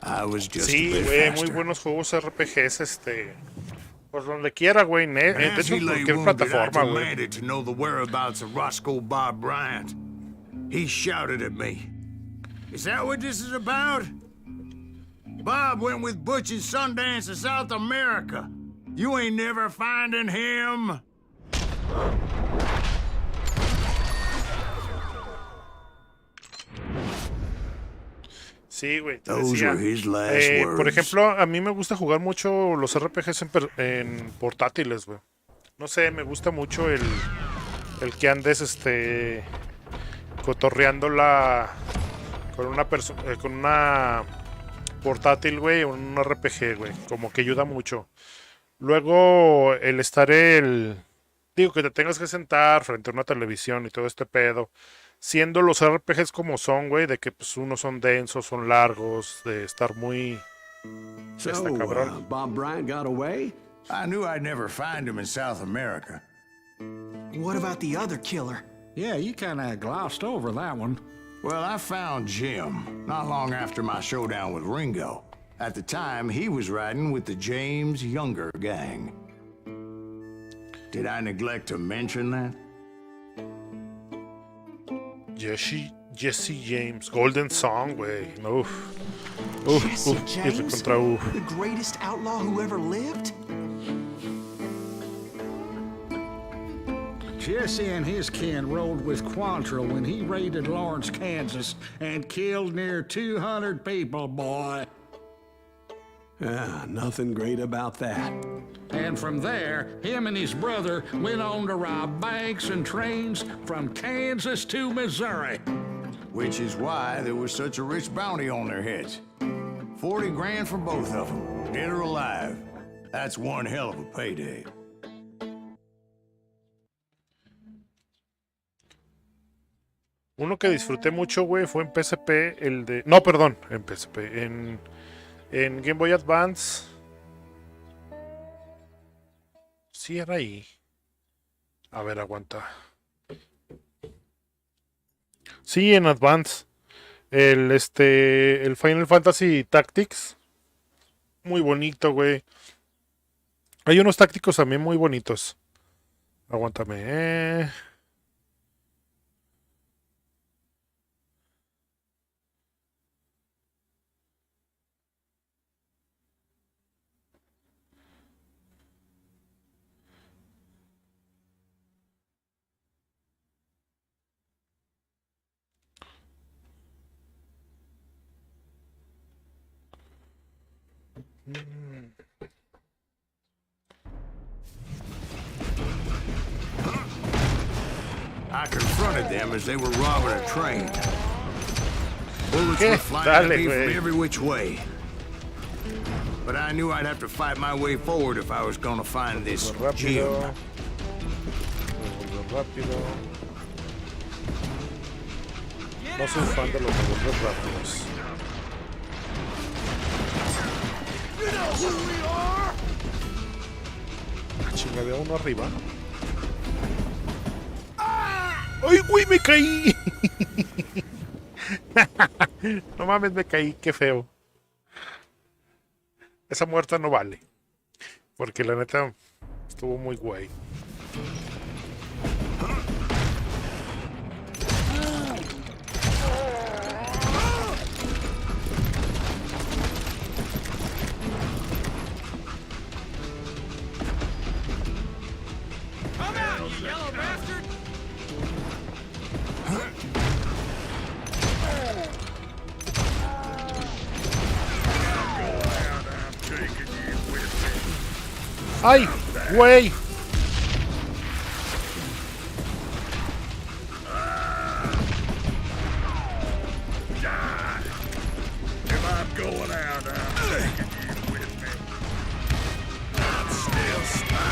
I was just sí, a bit güey, faster. muy buenos juegos RPGs, por donde quiera, güey, de hecho en cualquier plataforma, güey. I demanded to know the whereabouts of Roscoe Bob Bryant. He shouted at me, "Is that what this is about? Bob went with Butch and Sundance to South America. You ain't never finding him." Sí, güey. Por ejemplo, a mí me gusta jugar mucho los RPGs en portátiles, güey. No sé, me gusta mucho el que andes cotorreándola con una portátil, güey, o un RPG, güey. Como que ayuda mucho. Luego, el estar digo, que te tengas que sentar frente a una televisión y todo este pedo. Siendo los RPGs como son, güey, de que pues unos son densos, son largos, de estar muy... cabrón. Bob Bryant got away? I knew I'd never find him in South America. What about the other killer? Yeah, you kind of glossed over that one. Well, I found Jim not long after my showdown with Ringo. At the time, he was riding with the James Younger gang. Did I neglect to mention that? Jesse James, Golden Song, güey. Jesse James, the greatest outlaw who ever lived? Jesse and his kin rode with Quantrill when he raided Lawrence, Kansas, and killed near 200 people, boy. Nothing great about that. And from there, him and his brother went on to rob banks and trains from Kansas to Missouri. Which is why there was such a rich bounty on their heads. 40 grand for both of them, dead or alive. That's one hell of a payday. Uno que disfruté mucho, güey, fue en PSP, No, perdón, en PSP, en Game Boy Advance. Sí, era ahí. A ver, aguanta. Sí, en Advance. El Final Fantasy Tactics. Muy bonito, güey. Hay unos tácticos también muy bonitos. Aguántame, I confronted them as they were robbing a train. Bullets were flying at me from every which way. But I knew I'd have to fight my way forward if I was gonna find this Jim. No soy fan de los revolvers rápidos. Chinga, había uno arriba. ¡Ay, güey, me caí! No mames, me caí, qué feo. Esa muerta no vale. Porque la neta estuvo muy güey. ¡Ay, güey! If I'm going out, I'm taking you with me. I'm still stuck.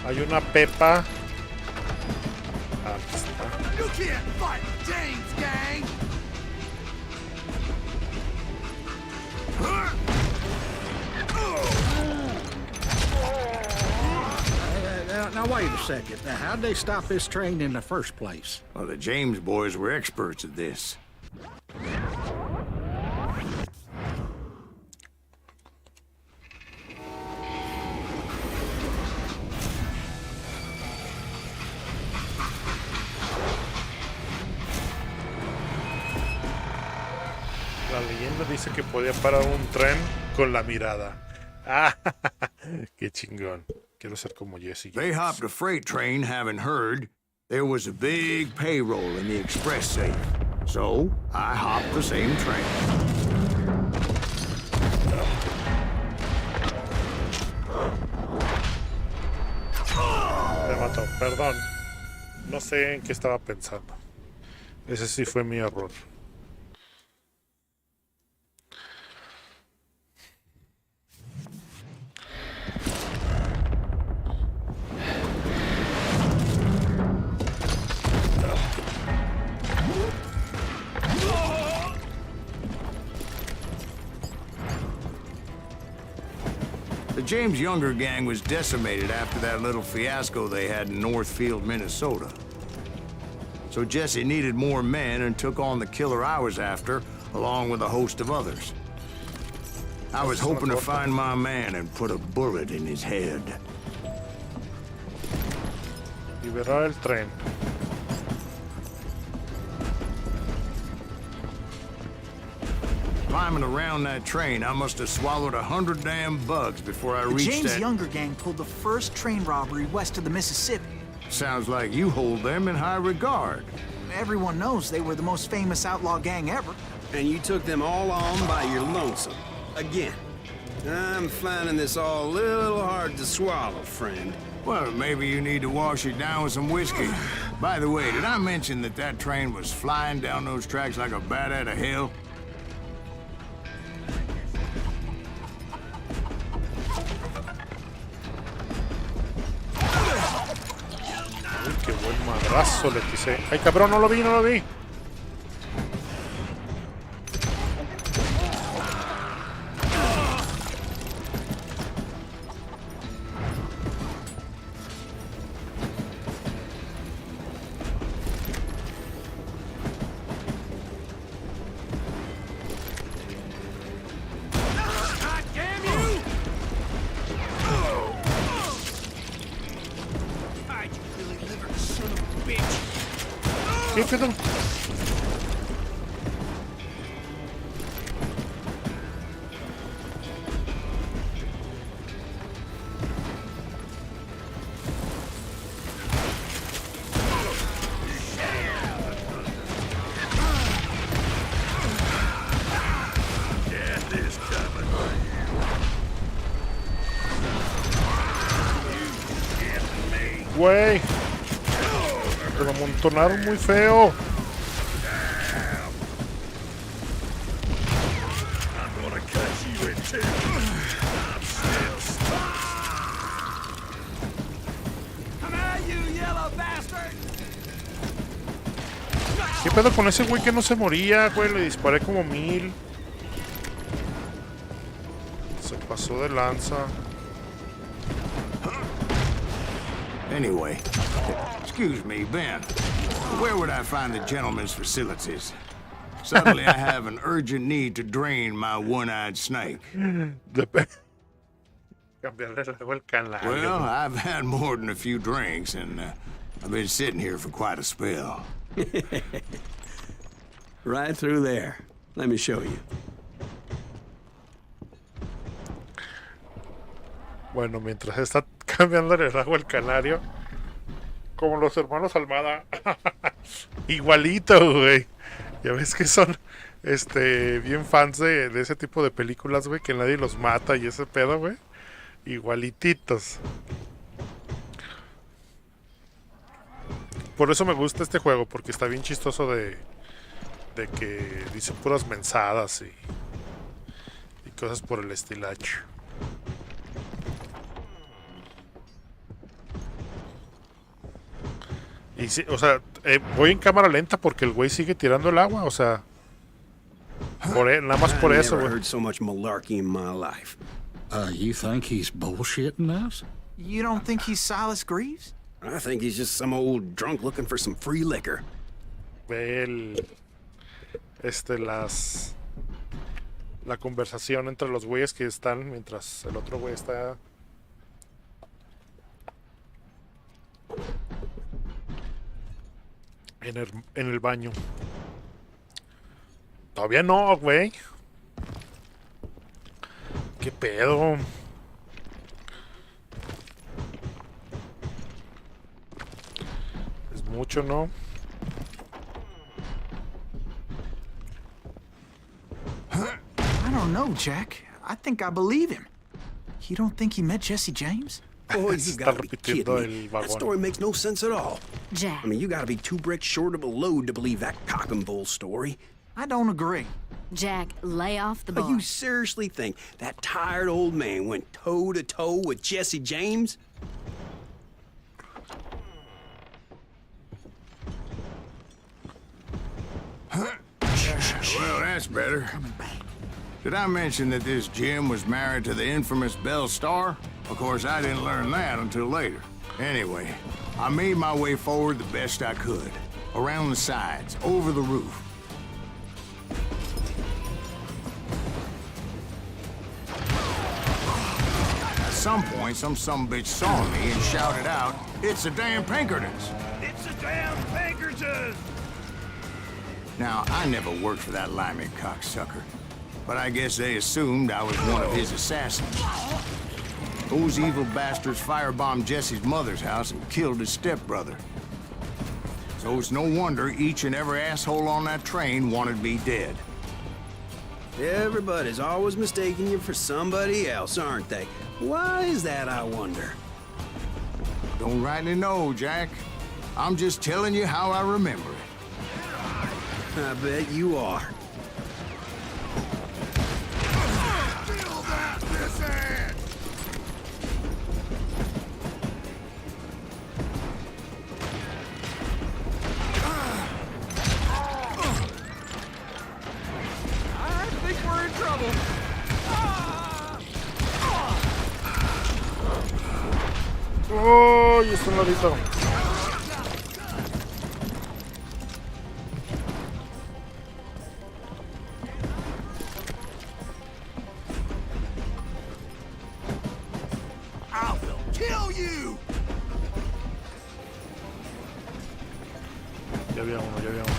Hay una Pepa. Aquí está. You can't fight James, gang! Now wait a second. How'd they stop this train in the first place? Well, the James boys were experts at this. La leyenda dice que podía parar un tren con la mirada. Ah, qué chingón. Quiero ser como Jesse. They hopped a freight train having heard there was a big payroll in the express safe. So, I hopped the same train. Me mató, perdón. No sé en qué estaba pensando. Ese sí fue mi error. The James Younger gang was decimated after that little fiasco they had in Northfield, Minnesota. So Jesse needed more men and took on the killer I was after, along with a host of others. I was hoping to find my man and put a bullet in his head. Liberar el tren. Climbing around that train, I must have swallowed 100 damn bugs before I The reached James that... Younger gang pulled the first train robbery west of the Mississippi. Sounds like you hold them in high regard. Everyone knows they were the most famous outlaw gang ever. And you took them all on by your lonesome. Again. I'm finding this all a little hard to swallow, friend. Well, maybe you need to wash it down with some whiskey. By the way, did I mention that that train was flying down those tracks like a bat out of hell? Uy, qué buen madrazo le quise. Ay, cabrón, no lo vi, no lo vi. ¿Qué pedo? Güey. Me lo amontonaron muy feo. ¿Qué pedo con ese güey que no se moría, güey? Le disparé como 1000. pasó de lanza. Anyway, excuse me, Ben. Where would I find the gentleman's facilities? Suddenly I have an urgent need to drain my one-eyed snake. Cambiarle el agua al canal. Well, I've had more than a few drinks, and I've been sitting here for quite a spell. Right through there. Let me show you. Bueno, mientras está cambiándole el agua al canario, como los hermanos Almada, igualito, güey. Ya ves que son bien fans de ese tipo de películas, güey, que nadie los mata y ese pedo, güey. Igualititos. Por eso me gusta este juego, porque está bien chistoso de que dice puras mensadas y cosas por el estilacho. Y sí, o sea, voy en cámara lenta porque el güey sigue tirando el agua, o sea, nada más por eso, güey. Heard so much malarkey in my life. You think he's bullshitting us? You don't think he's Silas Greaves? I think he's just some old drunk looking for some free liquor. Ve la conversación entre los güeyes que están mientras el otro güey está en el baño. Todavía no, güey. ¿Qué pedo? Es mucho, ¿no? I don't know, Jack. I think I believe him. You don't think he met Jesse James? Boy, you Está gotta be kidding repitiendo me. el That vagón. story makes no sense at all. Jack. I mean, you gotta be 2 bricks short of a load to believe that cock and bull story. I don't agree. Jack, lay off the But bar. you seriously think that tired old man went toe-to-toe with Jesse James? Well, that's better. Did I mention that this Jim was married to the infamous Belle Starr? Of course, I didn't learn that until later. Anyway, I made my way forward the best I could. Around the sides, over the roof. At some point, some sumbitch saw me and shouted out, "It's the damn Pinkertons!" It's the damn Pinkertons! Now, I never worked for that limey cocksucker, but I guess they assumed I was one of his assassins. Those evil bastards firebombed Jesse's mother's house and killed his stepbrother. So it's no wonder each and every asshole on that train wanted me dead. Everybody's always mistaking you for somebody else, aren't they? Why is that, I wonder? Don't rightly know, Jack. I'm just telling you how I remember it. I bet you are. Feel that, this hand! I think we're in trouble. ¡Oh! Y está un ladito. I will kill you! Ya había uno, ya había uno.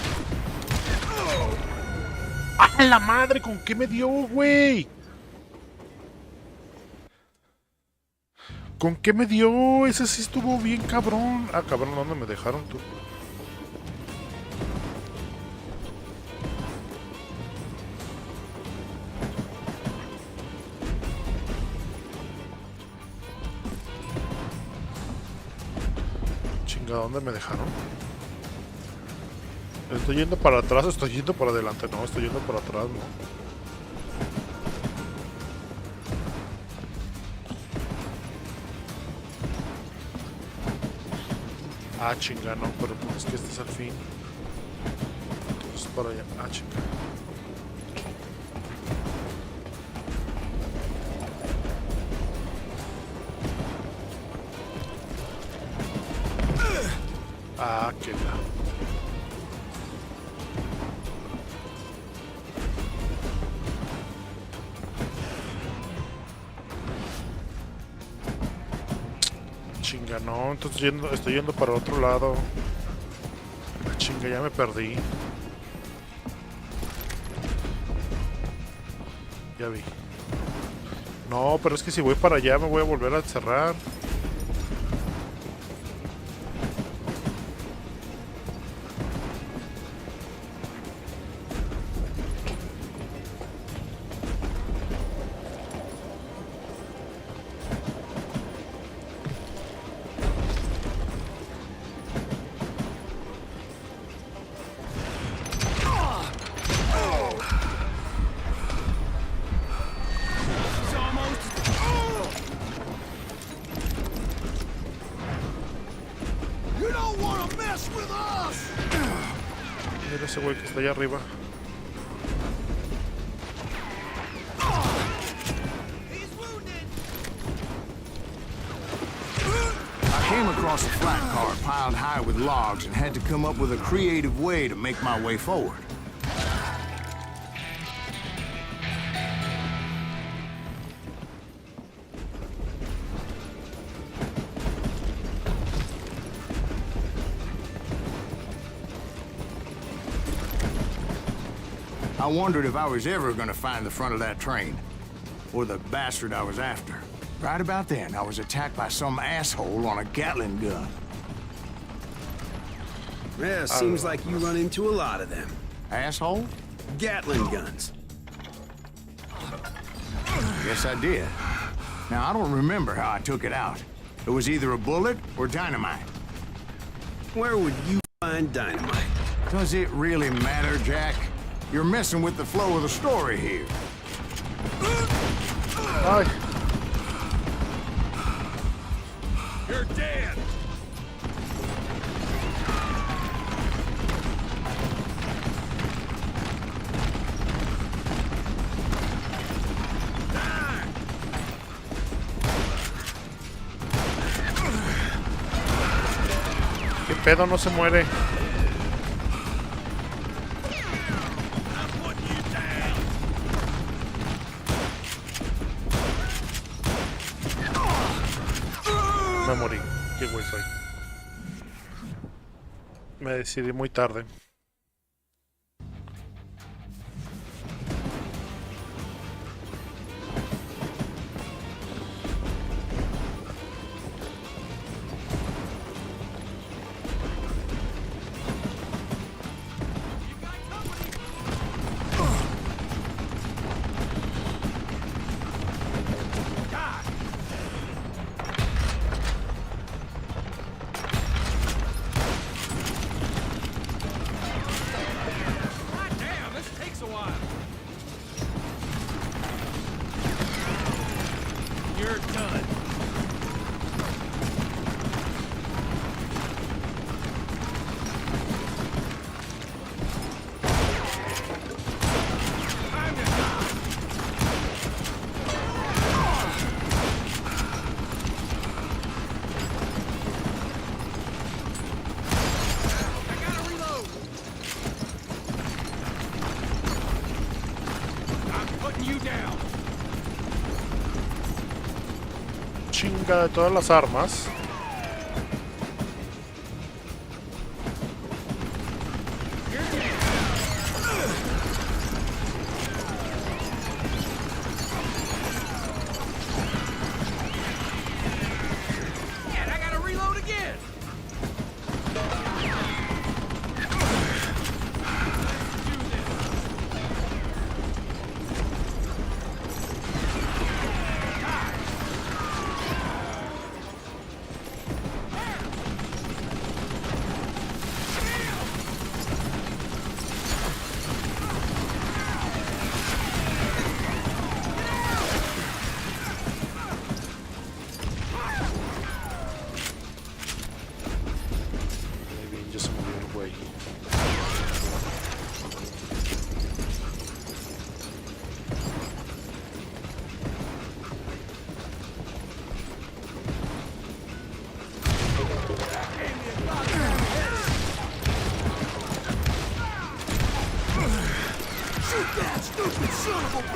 ¡Ah, la madre! ¿Con qué me dio, güey? ¿Con qué me dio? Ese sí estuvo bien cabrón. Ah, cabrón, ¿dónde me dejaron tú? Chinga, ¿dónde me dejaron? ¿Estoy yendo para atrás o estoy yendo para adelante? No, estoy yendo para atrás, ¿no? Ah, chinga, no, pero es que este es al fin. Entonces para allá. Ah, chinga. Ah, qué la. Chinga, no, entonces estoy yendo para otro lado. Ah, chinga, ya me perdí. Ya vi. No, pero es que si voy para allá me voy a volver a encerrar. Mira ese güey que está allá arriba. I came across a flat car piled high with logs and had to come up with a creative way to make my way forward. I wondered if I was ever gonna find the front of that train, or the bastard I was after. Right about then, I was attacked by some asshole on a Gatling gun. Yeah, seems like you run into a lot of them. Asshole? Gatling guns. Yes, I did. Now, I don't remember how I took it out. It was either a bullet or dynamite. Where would you find dynamite? Does it really matter, Jack? You're messing with the flow of the story here. Ay. You're dead! ¿Qué pedo? No se muere. Me morí. Qué güey soy. Me decidí muy tarde. Chinga de todas las armas.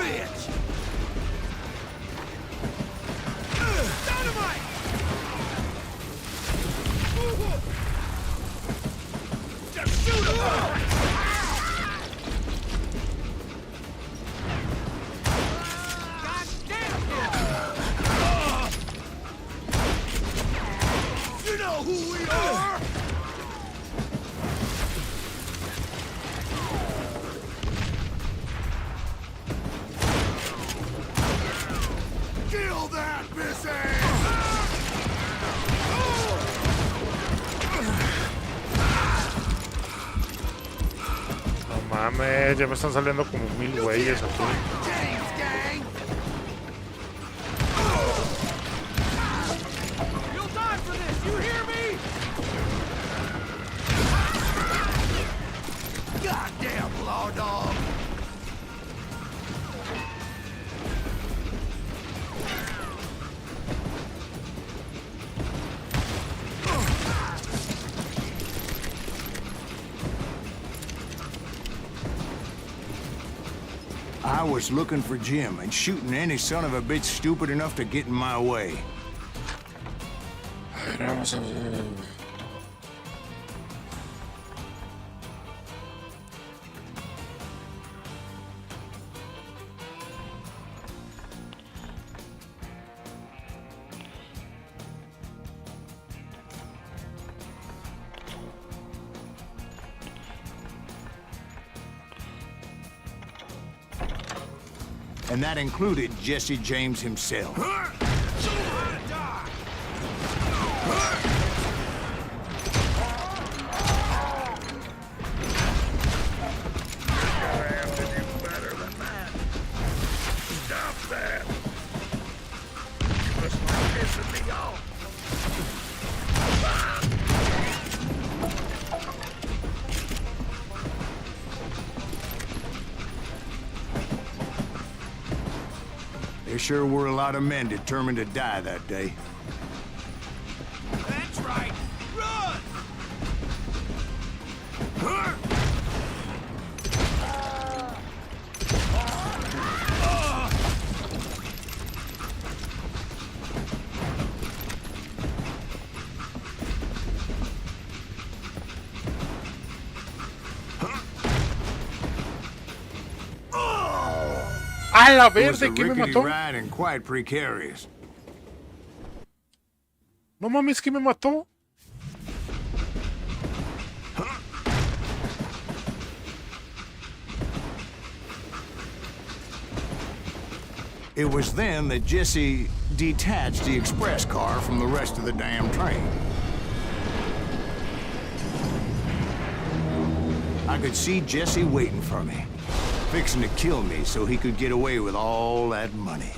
bitch! Dynamite! Just shoot him! You know who we are! Kill that, Missy! No mames, ya me están saliendo como 1000 güeyes aquí. James, gang! You'll die for this, you hear me? Goddamn law dog! I was looking for Jim and shooting any son of a bitch stupid enough to get in my way. And that included Jesse James himself. There sure were a lot of men determined to die that day. That's right! Run! ¡A la It was a verde! ¿Qué me rickety mató? ride and quite precarious. No mames, ¿qué me mató? It was then that Jesse detached the express car from the rest of the damn train. I could see Jesse waiting for me, fixing to kill me so he could get away with all that money.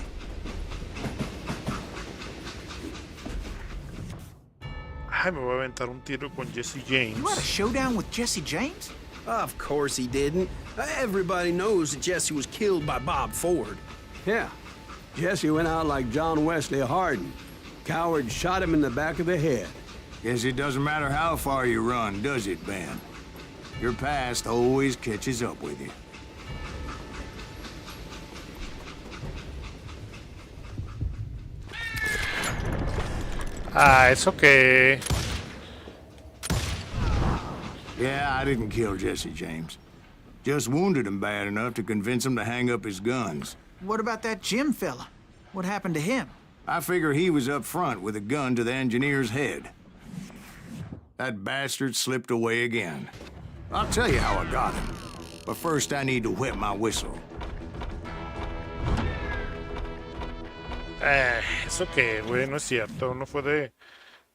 Ay, me voy a aventar un tiro con Jesse James. You had a showdown with Jesse James? Of course he didn't. Everybody knows that Jesse was killed by Bob Ford. Yeah. Jesse went out like John Wesley Hardin. Coward shot him in the back of the head. Guess it doesn't matter how far you run, does it, Ben? Your past always catches up with you. Ah, it's okay. Yeah, I didn't kill Jesse James. Just wounded him bad enough to convince him to hang up his guns. What about that Jim fella? What happened to him? I figure he was up front with a gun to the engineer's head. That bastard slipped away again. I'll tell you how I got him. But first I need to wet my whistle. Eso que, güey, no es cierto. No fue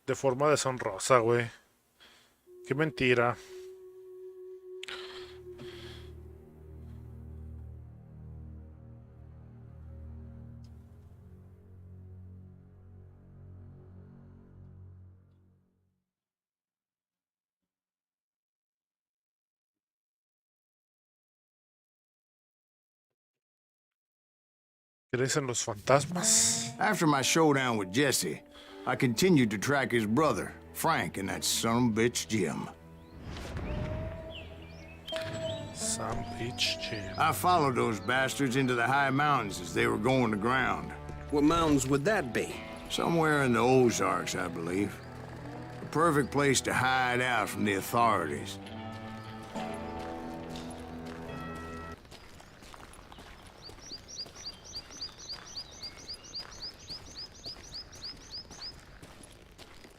de forma deshonrosa, güey. Qué mentira. ¿Crees en los fantasmas? After my showdown with Jesse, I continued to track his brother, Frank, and that son of a bitch, Jim. Sam H. Jam. I followed those bastards into the high mountains as they were going to ground. What mountains would that be? Somewhere in the Ozarks, I believe. A perfect place to hide out from the authorities.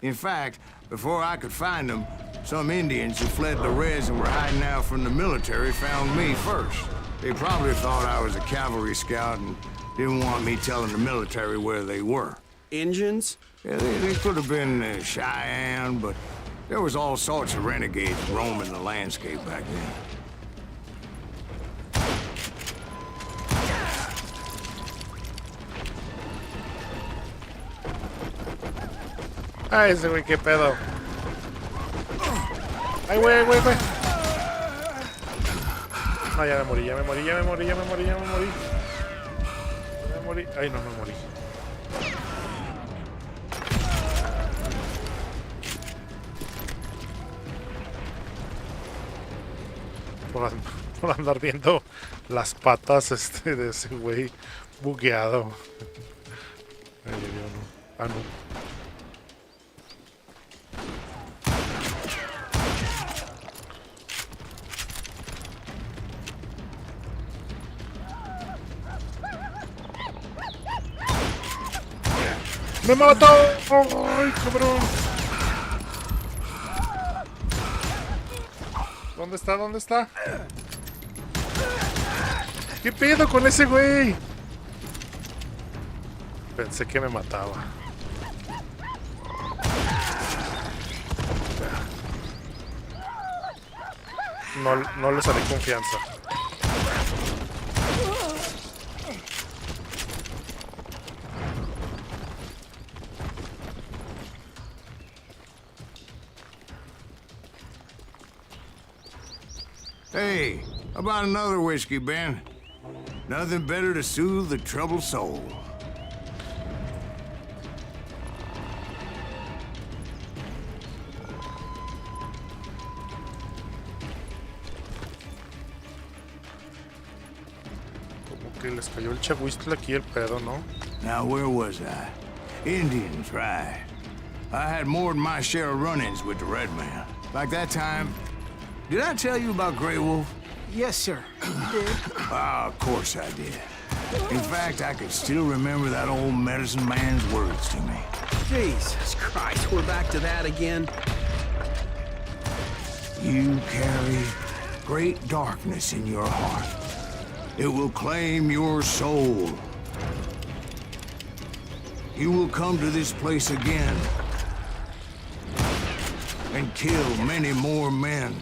In fact, before I could find them, some Indians who fled Juarez and were hiding out from the military found me first. They probably thought I was a cavalry scout and didn't want me telling the military where they were. Injuns? Yeah, they could have been Cheyenne, but there was all sorts of renegades roaming the landscape back then. Ay, ese güey, qué pedo. Ay, güey. No, ya me morí. Ya me morí. Ay, no me morí. Por andar viendo las patas de ese güey bugueado. Ay, yo no. Ah, no. ¡Me mató! ¡Ay, cabrón! ¿Dónde está? ¿Qué pedo con ese güey? Pensé que me mataba. No le salí confianza. Hey, how about another whiskey, Ben? Nothing better to soothe the troubled soul. Como que les cayó el chagüistle aquí el pedo, ¿no? Now, where was I? Indians, right. I had more than my share of run-ins with the Red Man. Like that time... Did I tell you about Grey Wolf? Yes, sir. You did. Ah, of course I did. In fact, I could still remember that old medicine man's words to me. Jesus Christ, we're back to that again. You carry great darkness in your heart. It will claim your soul. You will come to this place again and kill many more men.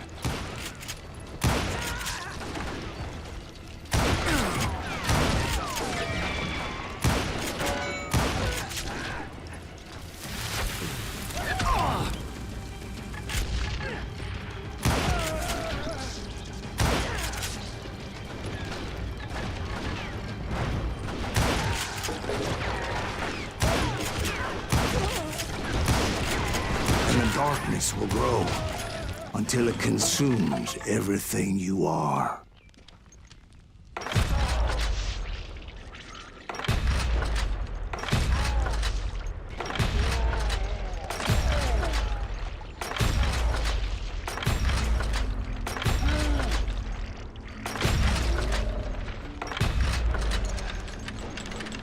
Darkness will grow until it consumes everything you are.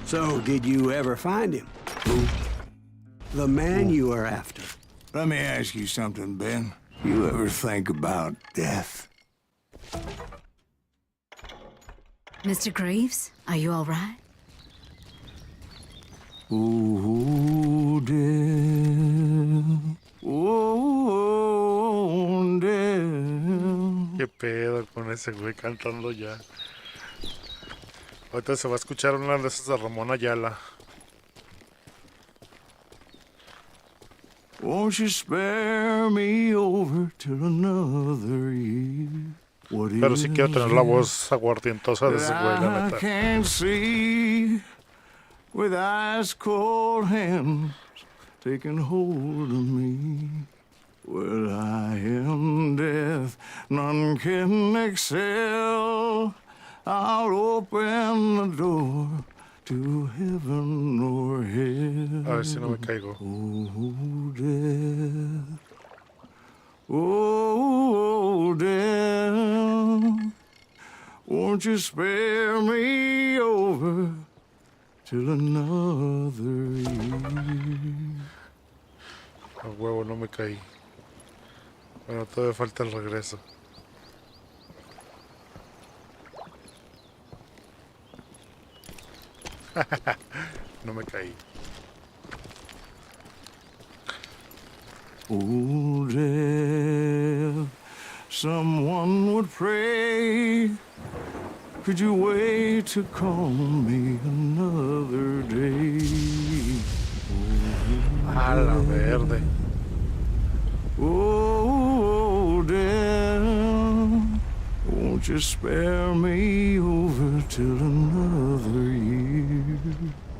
So, did you ever find him? Who? The man you are after. Let me ask you something, Ben. You ever think about death? Mr. Greaves, are you all right? Ooh, death. Ooh, death. Qué pedo con ese güey cantando ya. Ahorita se va a escuchar una de esas de Ramón Ayala. Won't you spare me over till another year? What Pero sí quiero tener la voz aguardientosa de ese güey, la I neta. can't see with ice cold hands taking hold of me. Well, I am death, none can excel. I'll open the door to heaven or hell. A ver si no me caigo. Oh, death, won't you spare me over till another year? A huevo, no me caí. Bueno, todavía falta el regreso. No me caí. Oh, death, someone would pray. Could you wait to call me another day? A la verde. Oh, death, won't you spare me over till another year?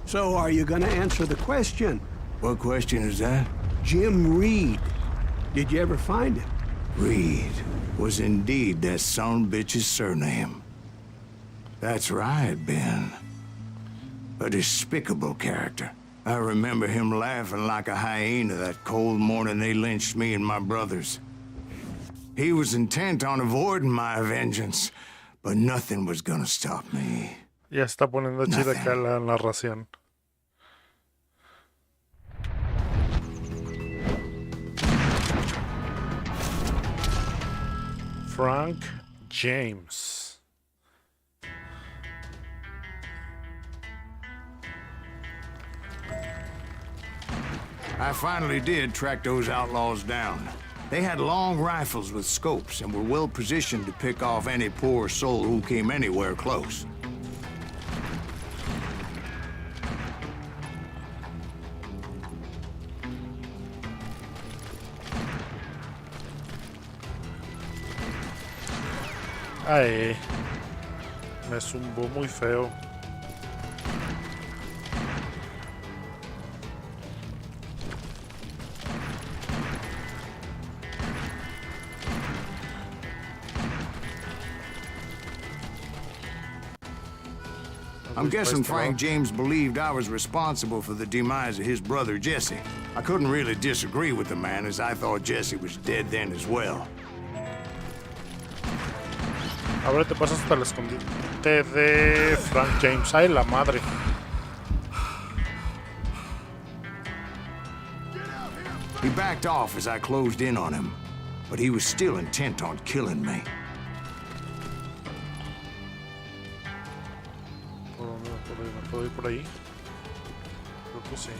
So, are you gonna answer the question? What question is that? Jim Reed. Did you ever find him? Reed was indeed that son-bitch's surname. That's right, Ben. A despicable character. I remember him laughing like a hyena that cold morning they lynched me and my brothers. He was intent on avoiding my vengeance, but nothing was gonna stop me. Ya está poniendo chida acá la narración. Frank James. I finally did track those outlaws down. They had long rifles with scopes and were well positioned to pick off any poor soul who came anywhere close. Ay, me zumbó muy feo. I'm guessing Frank James believed I was responsible for the demise of his brother Jesse. I couldn't really disagree with the man, as I thought Jesse was dead then as well. Ahora te pasas hasta el escondite de Frank James. Ay, la madre. He backed off as I closed in on him, but he was still intent on killing me. ¿Por dónde me puedo ir por ahí? Creo que sí.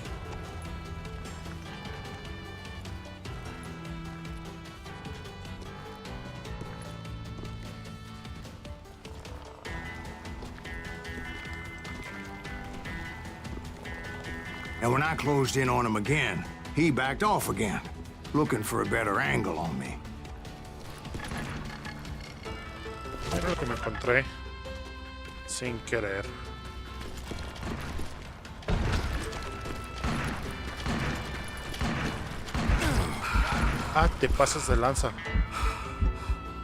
And when I closed in on him again, he backed off again, looking for a better angle on me. Mira lo que me encontré sin querer. Ah, te pasas de lanza.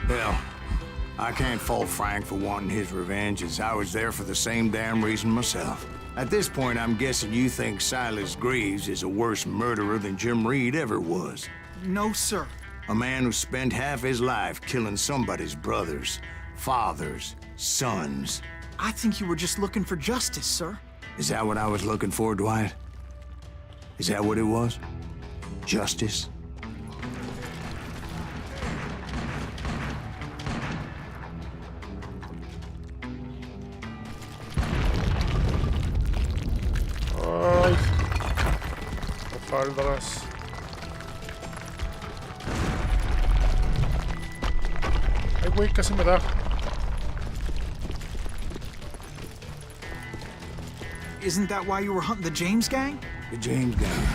Hell, I can't fault Frank for wanting his revenge, as I was there for the same damn reason myself. At this point, I'm guessing you think Silas Greaves is a worse murderer than Jim Reed ever was. No, sir. A man who spent half his life killing somebody's brothers, fathers, sons. I think you were just looking for justice, sir. Is that what I was looking for, Dwight? Is that what it was? Justice? Ay, espaldas. Ay, güey, casi me da. Isn't that why you were hunting the James gang? The James gang.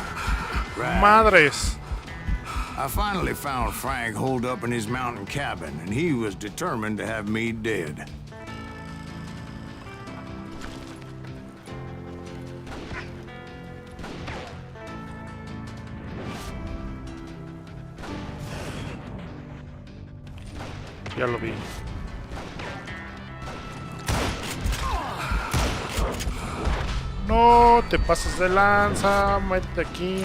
Right. Madres. I finally found Frank holed up in his mountain cabin, and he was determined to have me dead. Ya lo vi. No te pases de lanza, métete aquí.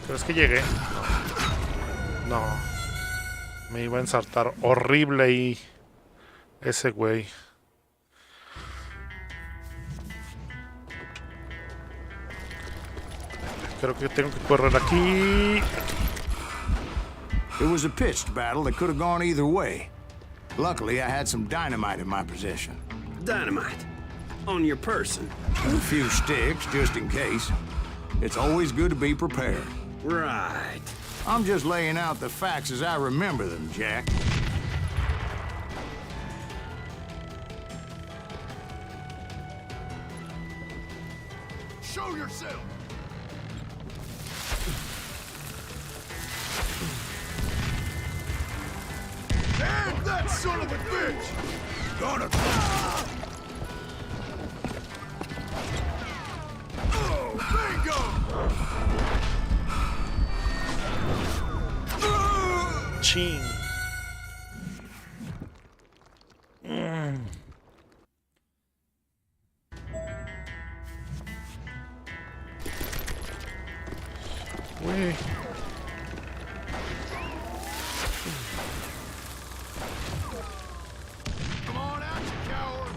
¿Crees que llegué? No. Me iba a ensartar horrible ahí ese güey. Creo que tengo que correr aquí. It was a pitched battle that could have gone either way. Luckily, I had some dynamite in my possession. Dynamite? On your person? A few sticks, just in case. It's always good to be prepared. Right. I'm just laying out the facts as I remember them, Jack. Show yourself! And that son of a bitch! Gonna... Oh, bingo! Ching. Güey. Come on out, you coward!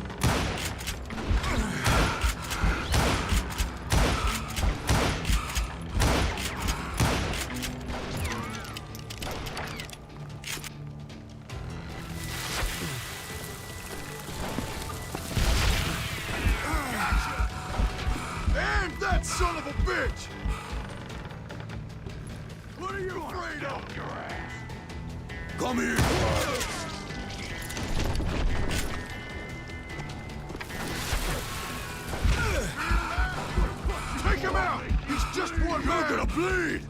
And that son of a bitch! What are you afraid of? Your ass. Come here! Take him out! He's just one man! You're gonna bleed!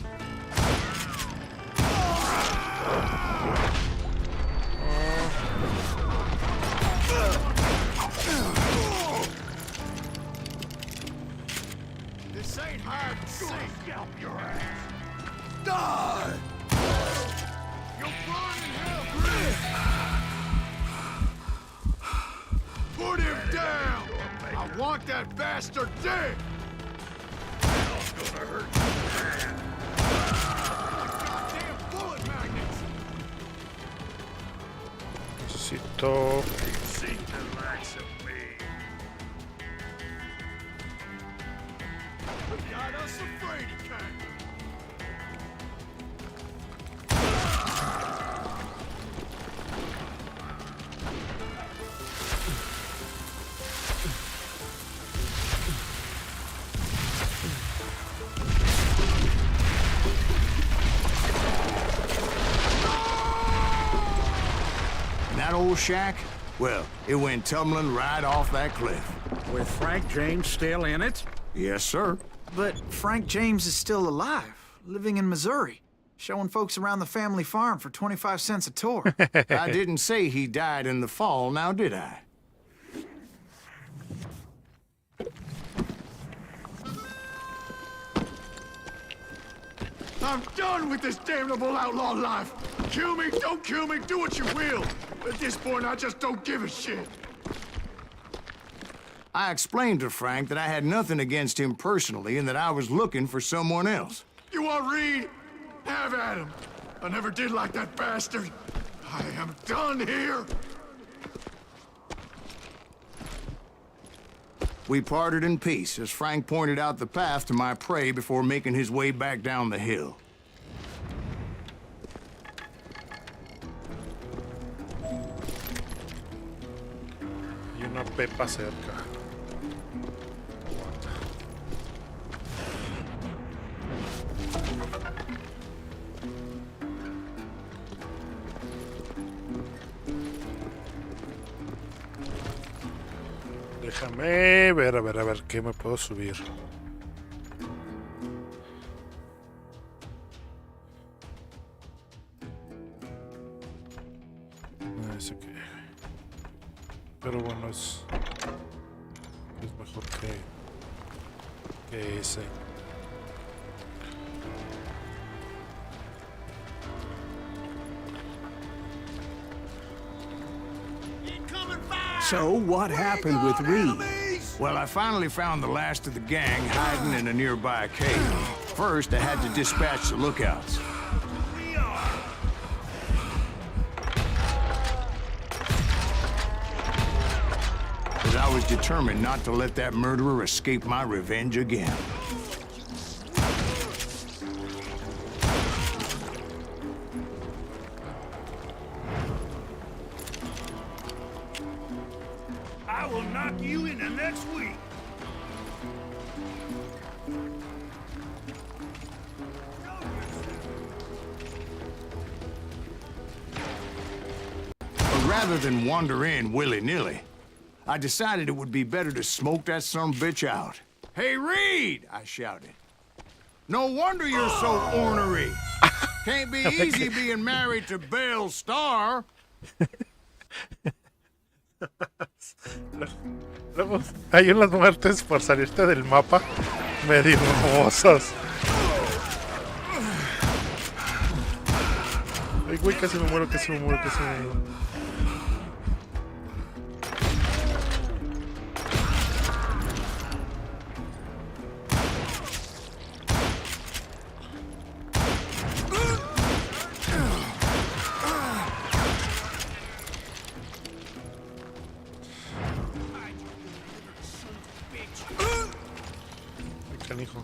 This ain't hide and seek. Scalp your ass. Die! You'll burn in hell, Chris! Put him down! I want that bastard dead! Hell's gonna hurt you bad. Goddamn bullet magnets! Necesito. See the likes of me. We got us a fraidy cat! And that old shack? Well, it went tumbling right off that cliff. With Frank James still in it? Yes, sir. But Frank James is still alive, living in Missouri, showing folks around the family farm for 25 cents a tour. I didn't say he died in the fall, now did I? I'm done with this damnable outlaw life! Kill me, don't kill me, do what you will! At this point, I just don't give a shit! I explained to Frank that I had nothing against him personally and that I was looking for someone else. You want Reed? Have at him! I never did like that bastard! I am done here! We parted in peace as Frank pointed out the path to my prey before making his way back down the hill. Y una pepa cerca. Déjame ver, a ver, ¿qué me puedo subir? No, ese que... Pero bueno, es mejor que ese. So, what happened with Reed? Well, I finally found the last of the gang hiding in a nearby cave. First, I had to dispatch the lookouts. But I was determined not to let that murderer escape my revenge again. I will knock you in the next week. But rather than wander in willy-nilly, I decided it would be better to smoke that son-of-a-bitch out. Hey, Reed! I shouted. No wonder you're so ornery. Can't be easy being married to Belle Star. Luego, hay unas muertes por salirte del mapa medio hermosas. Ay, güey, casi me muero, casi me muero, casi me muero. Canijo.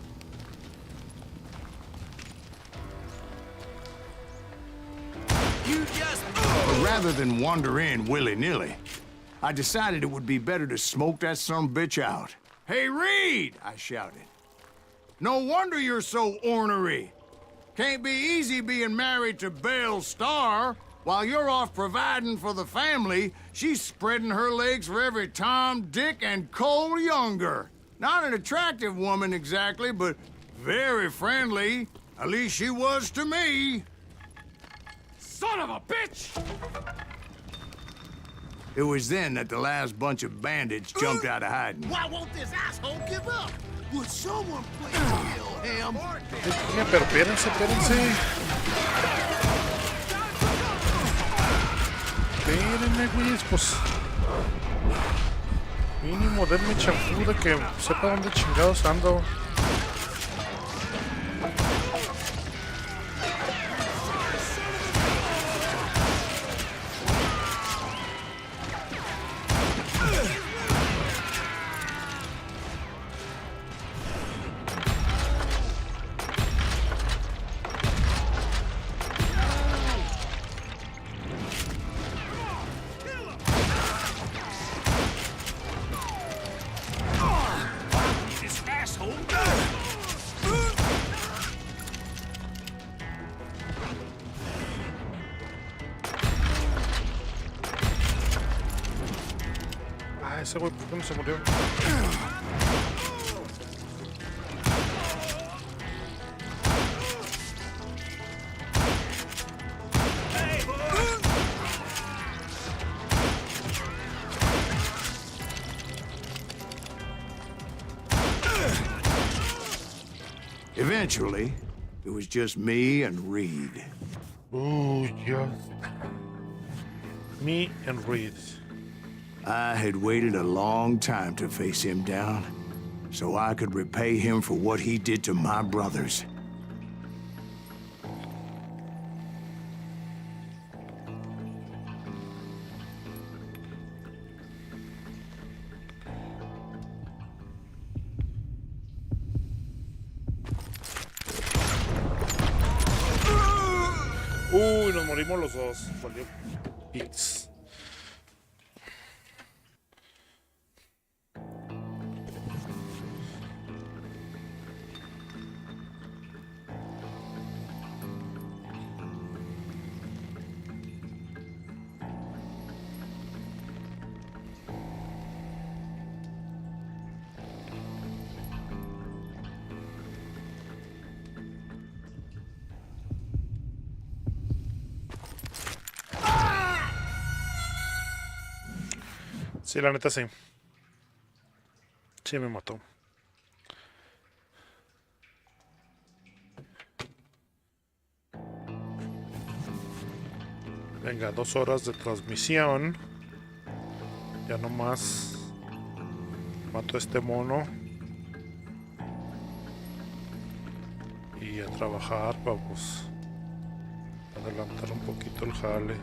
But rather than wander in willy-nilly, I decided it would be better to smoke that son-of-a-bitch out. Hey, Reed! I shouted. No wonder you're so ornery. Can't be easy being married to Belle Star. While you're off providing for the family, she's spreading her legs for every Tom, Dick, and Cole Younger. Not an attractive woman exactly, but very friendly. At least she was to me. Son of a bitch! It was then that the last bunch of bandits jumped out of hiding. Why won't this asshole give up? Would someone please kill him? Pero espérense, espérense. Espérenme, güeyes, pues. Mínimo, denme champú de que sepa dónde chingados ando. Ese güey, ¿por qué no se murió? Eventually, it was just me and Reed. Oh, yeah. Me and Reed. I had waited a long time to face him down, so I could repay him for what he did to my brothers. Uy, nos morimos los dos. Valió X. Sí, la neta sí. Sí, me mató. Venga, 2 horas de transmisión. Ya nomás mato a este mono. Y a trabajar, vamos. Adelantar un poquito el jale.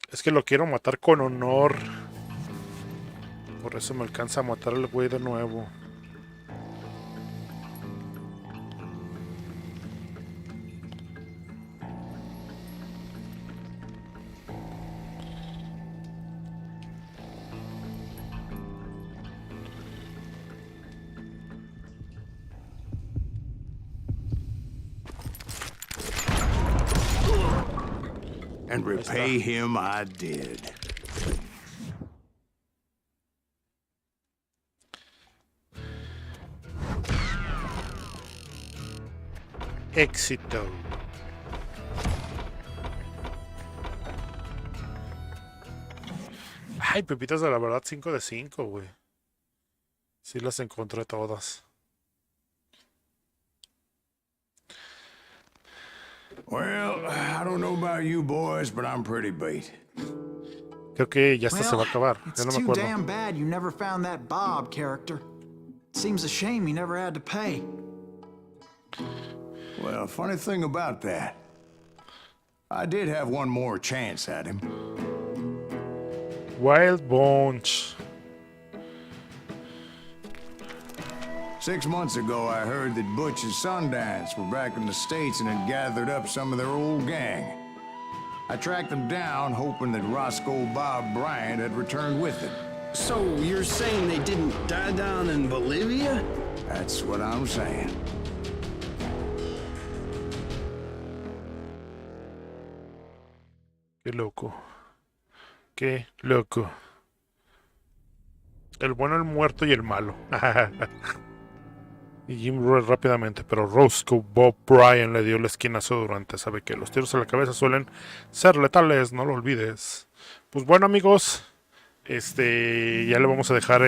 Es que lo quiero matar con honor. Por eso me alcanza a matar al güey de nuevo. And repay him I did. Éxito. Ay, pepitas de la verdad, 5 de 5, güey. Sí las encontré todas. Well, I don't know about you boys, but I'm pretty beat. Creo que ya hasta se va a acabar. It's Ya no me too acuerdo. damn bad you never found that Bob character. Seems a shame you never had to pay. Well, funny thing about that, I did have one more chance at him. Wild Bunch. 6 months ago, I heard that Butch and Sundance were back in the States and had gathered up some of their old gang. I tracked them down, hoping that Roscoe Bob Bryant had returned with them. So you're saying they didn't die down in Bolivia? That's what I'm saying. Qué loco. Qué loco. El bueno, el muerto y el malo. Y Jim Roy rápidamente, pero Roscoe Bob Bryan le dio el esquinazo durante. Sabe que los tiros a la cabeza suelen ser letales, no lo olvides. Pues bueno, amigos, ya le vamos a dejar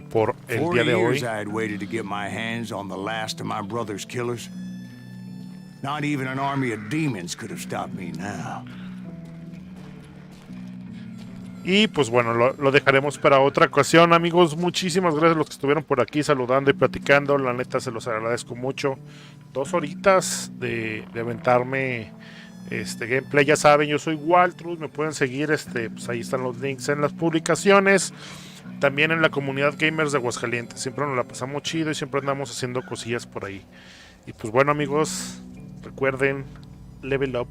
por el día de hoy. 4 years I had waited to get my hands on the last of my brother's killers. Not even an army of demons could have stopped me now. Y pues bueno, lo dejaremos para otra ocasión, amigos. Muchísimas gracias a los que estuvieron por aquí saludando y platicando. La neta se los agradezco mucho. 2 horitas de aventarme gameplay. Ya saben, yo soy WALLTRUSS. Me pueden seguir, pues ahí están los links en las publicaciones. También en la comunidad gamers de Aguascalientes. Siempre nos la pasamos chido y siempre andamos haciendo cosillas por ahí. Y pues bueno, amigos, recuerden, level up.